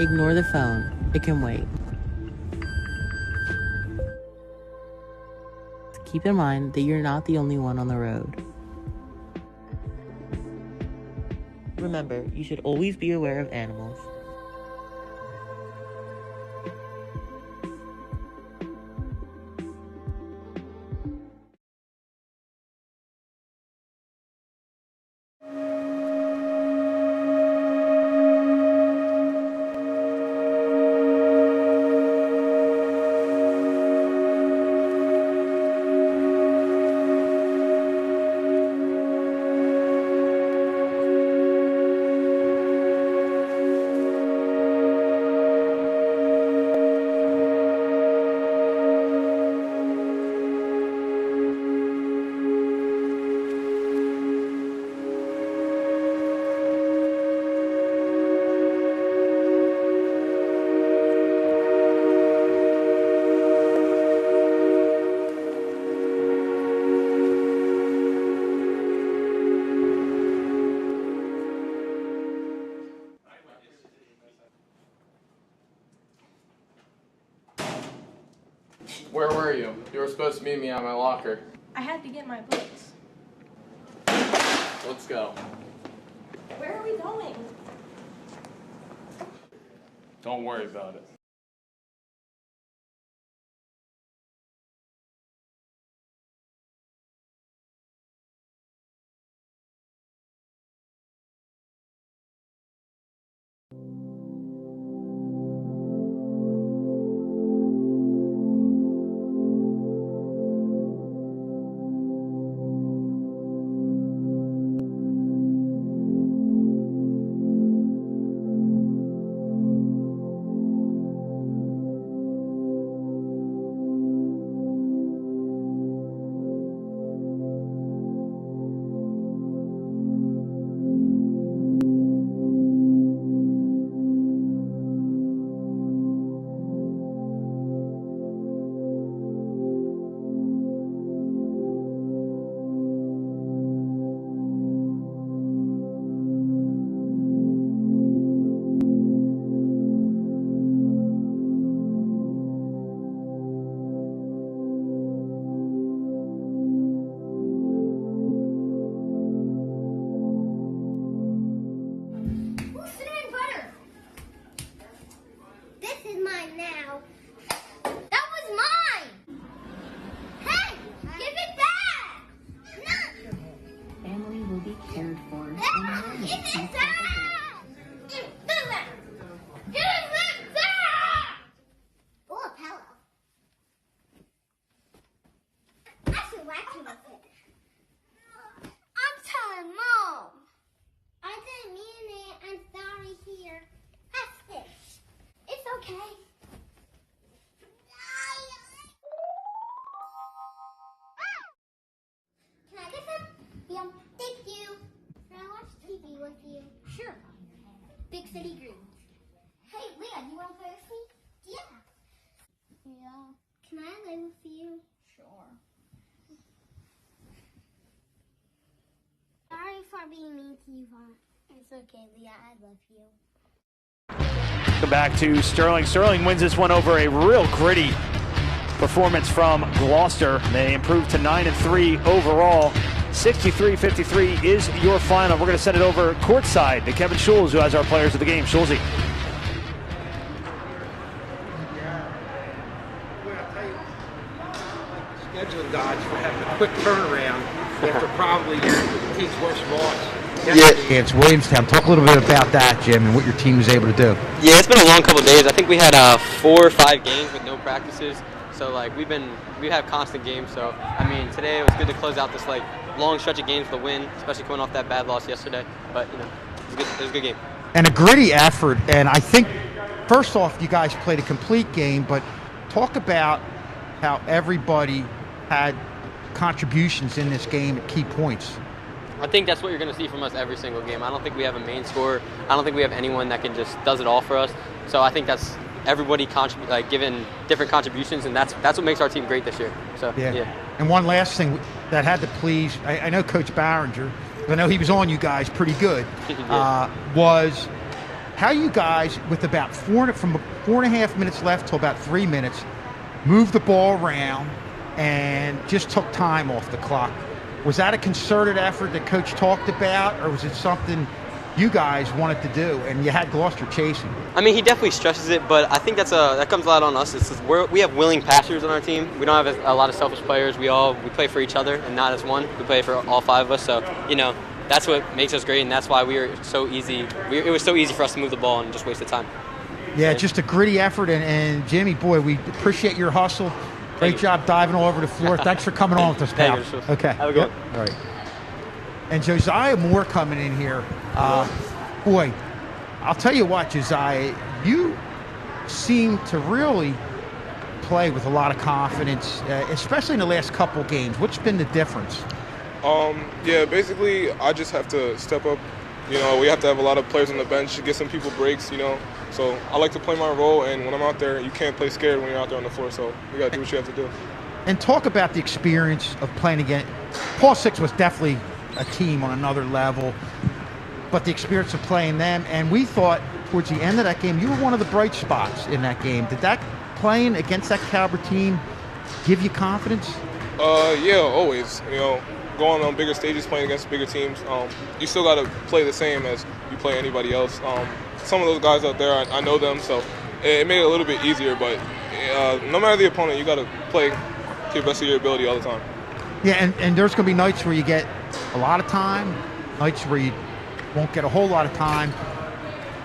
Ignore the phone. It can wait. Keep in mind that you're not the only one on the road. Remember, you should always be aware of animals. were supposed to meet me at my locker. I had to get my books. Let's go. Where are we going? Don't worry about it. Being mean to you, Vaughn. It's okay, Leah. I love you. Come back to Sterling. Sterling wins this one over a real gritty performance from Gloucester. They improved to 9-3 overall. 63-53 is your final. We're going to send it over courtside to Kevin Schulz, who has our players of the game. Schulze. Scheduling guys for having a quick turnaround after probably your team's worst loss. Yeah, it's Williamstown. Talk a little bit about that, Jim, and what your team was able to do. Yeah, it's been a long couple of days. I think we had 4 or 5 games with no practices. So like we have constant games. So I mean, today it was good to close out this like long stretch of games with a win, especially coming off that bad loss yesterday. But you know, it was a good game. And a gritty effort. And I think first off, you guys played a complete game. But talk about how everybody had contributions in this game at key points. I think that's what you're going to see from us every single game. I don't think we have a main scorer. I don't think we have anyone that can just does it all for us. So I think that's everybody giving different contributions, and that's what makes our team great this year. So yeah. And one last thing that had to please, I know Coach Barringer, I know he was on you guys pretty good, was how you guys, with about from 4.5 minutes left to about 3 minutes, moved the ball around and just took time off the clock. Was that a concerted effort that Coach talked about, or was it something you guys wanted to do and you had Gloucester chasing? I mean, he definitely stresses it, but I think that comes a lot on us. We have willing passers on our team. We don't have a lot of selfish players. We play for each other and not as one. We play for all 5 of us. So you know, that's what makes us great, and that's why we were so easy. It was so easy for us to move the ball and just waste the time. Yeah, just a gritty effort, and Jimmy, boy, we appreciate your hustle. Great job diving all over the floor. Thanks for coming on with us, pal. Okay. Have a good one. All right. And Josiah Moore coming in here. Boy, I'll tell you what, Josiah, you seem to really play with a lot of confidence, especially in the last couple games. What's been the difference? Yeah, basically, I just have to step up. You know, we have to have a lot of players on the bench to get some people breaks, you know. So I like to play my role, and when I'm out there, you can't play scared when you're out there on the floor. So you got to do what you have to do. And talk about the experience of playing against Paul Six was definitely a team on another level, but the experience of playing them, and we thought towards the end of that game, you were one of the bright spots in that game. Did that playing against that caliber team give you confidence? Yeah, always. You know, going on bigger stages, playing against bigger teams, you still got to play the same as you play anybody else. Some of those guys out there, I know them, so it made it a little bit easier. But no matter the opponent, you got to play to the best of your ability all the time. Yeah, and there's going to be nights where you get a lot of time, nights where you won't get a whole lot of time.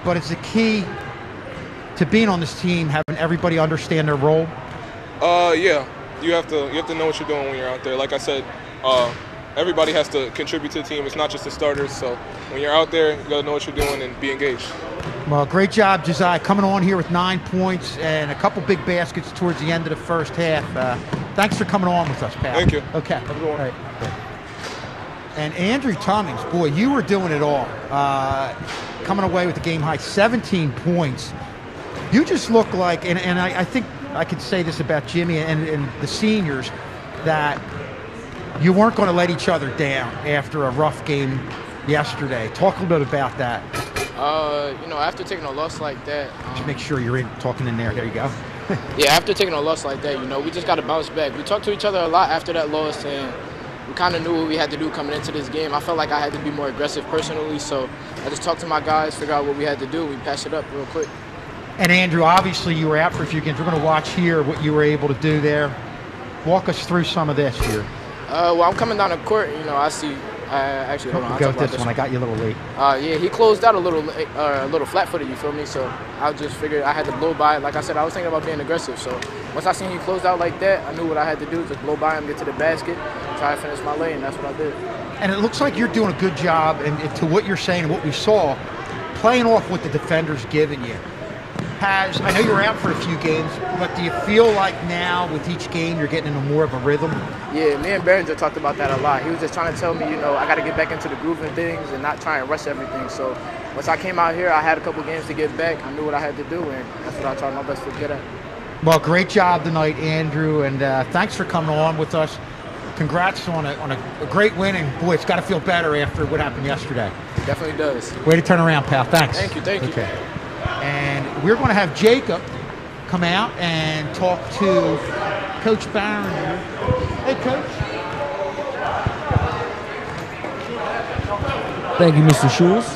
But it's the key to being on this team, having everybody understand their role. Yeah, you have to know what you're doing when you're out there. Like I said, everybody has to contribute to the team. It's not just the starters. So when you're out there, you got to know what you're doing and be engaged. Well, great job, Josiah, coming on here with 9 points and a couple big baskets towards the end of the first half. Thanks for coming on with us, pal. Thank you. Okay. Have a good one. All right. And Andrew Tummings, boy, you were doing it all. Coming away with the game high 17 points. You just look like, and I think I could say this about Jimmy and the seniors, that you weren't going to let each other down after a rough game yesterday. Talk a little bit about that. You know, after taking a loss like that. Just make sure you're talking in there. There you go. Yeah, after taking a loss like that, you know, we just got to bounce back. We talked to each other a lot after that loss, and we kind of knew what we had to do coming into this game. I felt like I had to be more aggressive personally, so I just talked to my guys, figured out what we had to do. We patched it up real quick. And Andrew, obviously you were out for a few games. We're going to watch here what you were able to do there. Walk us through some of this here. Well, I'm coming down the court. You know, actually, hold on. I'll go with this one. I got you a little late. Yeah, he closed out a little flat-footed, you feel me? So I just figured I had to blow by. Like I said, I was thinking about being aggressive. So once I seen he closed out like that, I knew what I had to do, just blow by him, get to the basket, try to finish my lane. That's what I did. And it looks like you're doing a good job, and to what you're saying and what we saw, playing off what the defender's giving you. I know you were out for a few games, but do you feel like now with each game you're getting into more of a rhythm? Yeah, me and Behringer talked about that a lot. He was just trying to tell me, you know, I got to get back into the groove and things and not try and rush everything. So once I came out here, I had a couple games to get back. I knew what I had to do, and that's what I tried my best to get at. Well, great job tonight, Andrew, and thanks for coming on with us. Congrats on a great win, and boy, it's got to feel better after what happened yesterday. Definitely does. Way to turn around, pal. Thanks. Thank you. Okay. And we're going to have Jacob come out and talk to Coach Barron here. Hey, Coach. Thank you, Mr. Schulz.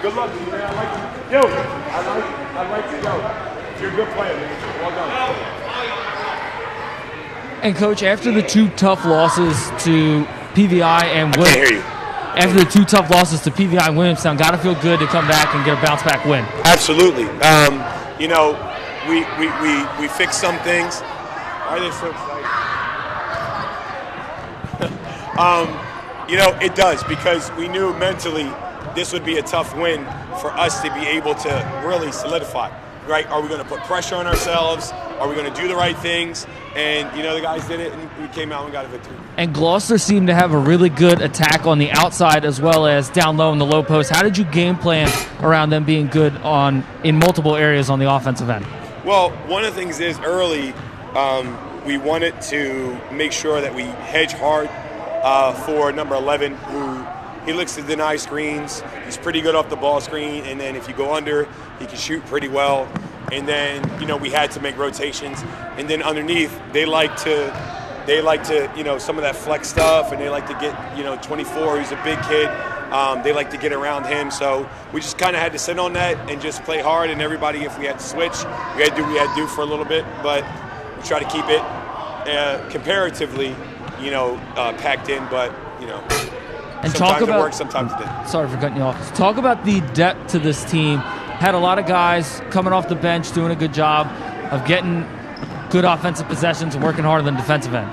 Good luck to you, man. I like you. You're a good player, man. Well done. And Coach, after the two tough losses to PVI and I can't hear you. After the two tough losses to PVI and Williamstown, got to feel good to come back and get a bounce-back win. Absolutely. You know, we fixed some things. Why are they so excited? You know, it does, because we knew mentally this would be a tough win for us to be able to really solidify. Right? Are we going to put pressure on ourselves? Are we going to do the right things? And, you know, the guys did it, and we came out and got a victory. And Gloucester seemed to have a really good attack on the outside as well as down low in the low post. How did you game plan around them being good in multiple areas on the offensive end? Well, one of the things is early, we wanted to make sure that we hedge hard for number 11, who he looks to deny screens. He's pretty good off the ball screen, and then if you go under, he can shoot pretty well. And then, you know, we had to make rotations. And then underneath, they like to, you know, some of that flex stuff, and they like to get, you know, 24, who's a big kid. They like to get around him. So we just kind of had to sit on that and just play hard. And everybody, if we had to switch, we had to do what we had to do for a little bit. But we try to keep it comparatively, you know, packed in. But, you know, and sometimes it works, sometimes it didn't. Sorry for cutting you off. Talk about the depth to this team. Had a lot of guys coming off the bench doing a good job of getting good offensive possessions and working hard on the defensive end.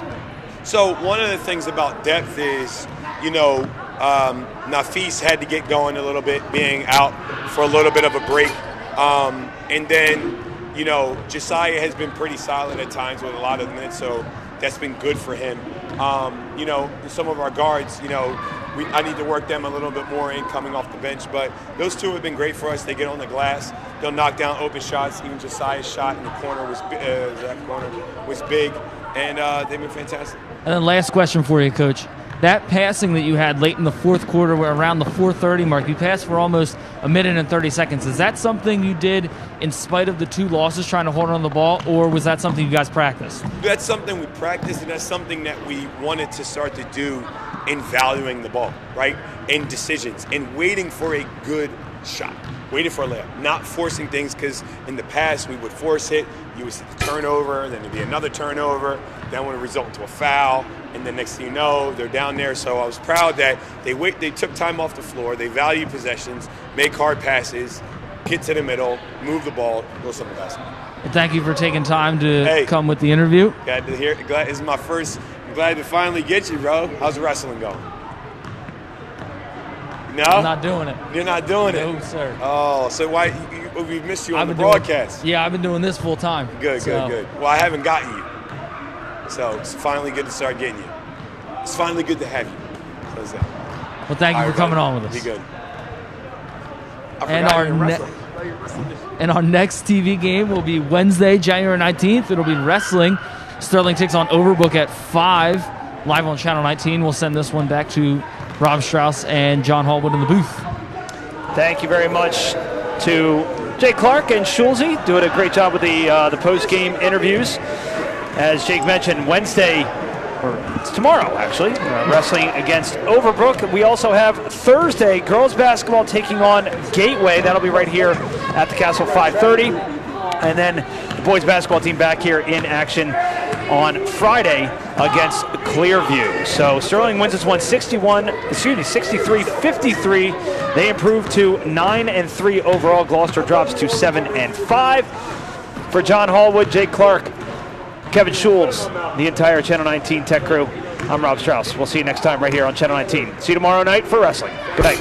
So one of the things about depth is, you know, Nafis had to get going a little bit, being out for a little bit of a break. And then, you know, Josiah has been pretty solid at times with a lot of minutes, so that's been good for him. You know, some of our guards, you know, I need to work them a little bit more in coming off the bench, but those two have been great for us. They get on the glass, they'll knock down open shots. Even Josiah's shot in the corner was big, and they've been fantastic. And then last question for you, Coach. That passing that you had late in the fourth quarter, around the 4:30 mark, you passed for almost a minute and 30 seconds. Is that something you did in spite of the 2 losses, trying to hold on the ball, or was that something you guys practiced? That's something we practiced, and that's something that we wanted to start to do in valuing the ball, right? In decisions, and waiting for a good shot, waiting for a layup, not forcing things, because in the past we would force it, you would see the turnover, then there'd be another turnover, then would result into a foul, and then next thing you know, they're down there. So I was proud that they took time off the floor, they valued possessions, make hard passes, get to the middle, move the ball, go something basketball. Well, thank you for taking time to come with the interview. Glad to hear. Glad this is my first. I'm glad to finally get you, bro. How's the wrestling going? No, I'm not doing it. You're not doing it. No, sir. Oh, so why we've missed you on the broadcast? I've been doing this full time. Good. Well, I haven't gotten you, so it's finally good to start getting you. It's finally good to have you. How's that? Well, thank you for coming on with us. Be good. And our next TV game will be Wednesday, January 19th. It'll be wrestling. Sterling takes on Overbrook at 5, live on Channel 19. We'll send this one back to Rob Strauss and John Hallwood in the booth. Thank you very much to Jake Clark and Schulze, doing a great job with the post-game interviews. As Jake mentioned, Wednesday, or it's tomorrow actually, wrestling against Overbrook. We also have Thursday girls basketball taking on Gateway. That'll be right here at the Castle 5:30, and then the boys basketball team back here in action on Friday against Clearview. So Sterling wins this one 63-53. They improve to 9-3 overall. Gloucester drops to 7-5. For John Hallwood, Jake Clark, Kevin Schulz, the entire Channel 19 tech crew, I'm Rob Strauss. We'll see you next time right here on Channel 19. See you tomorrow night for wrestling. Good night.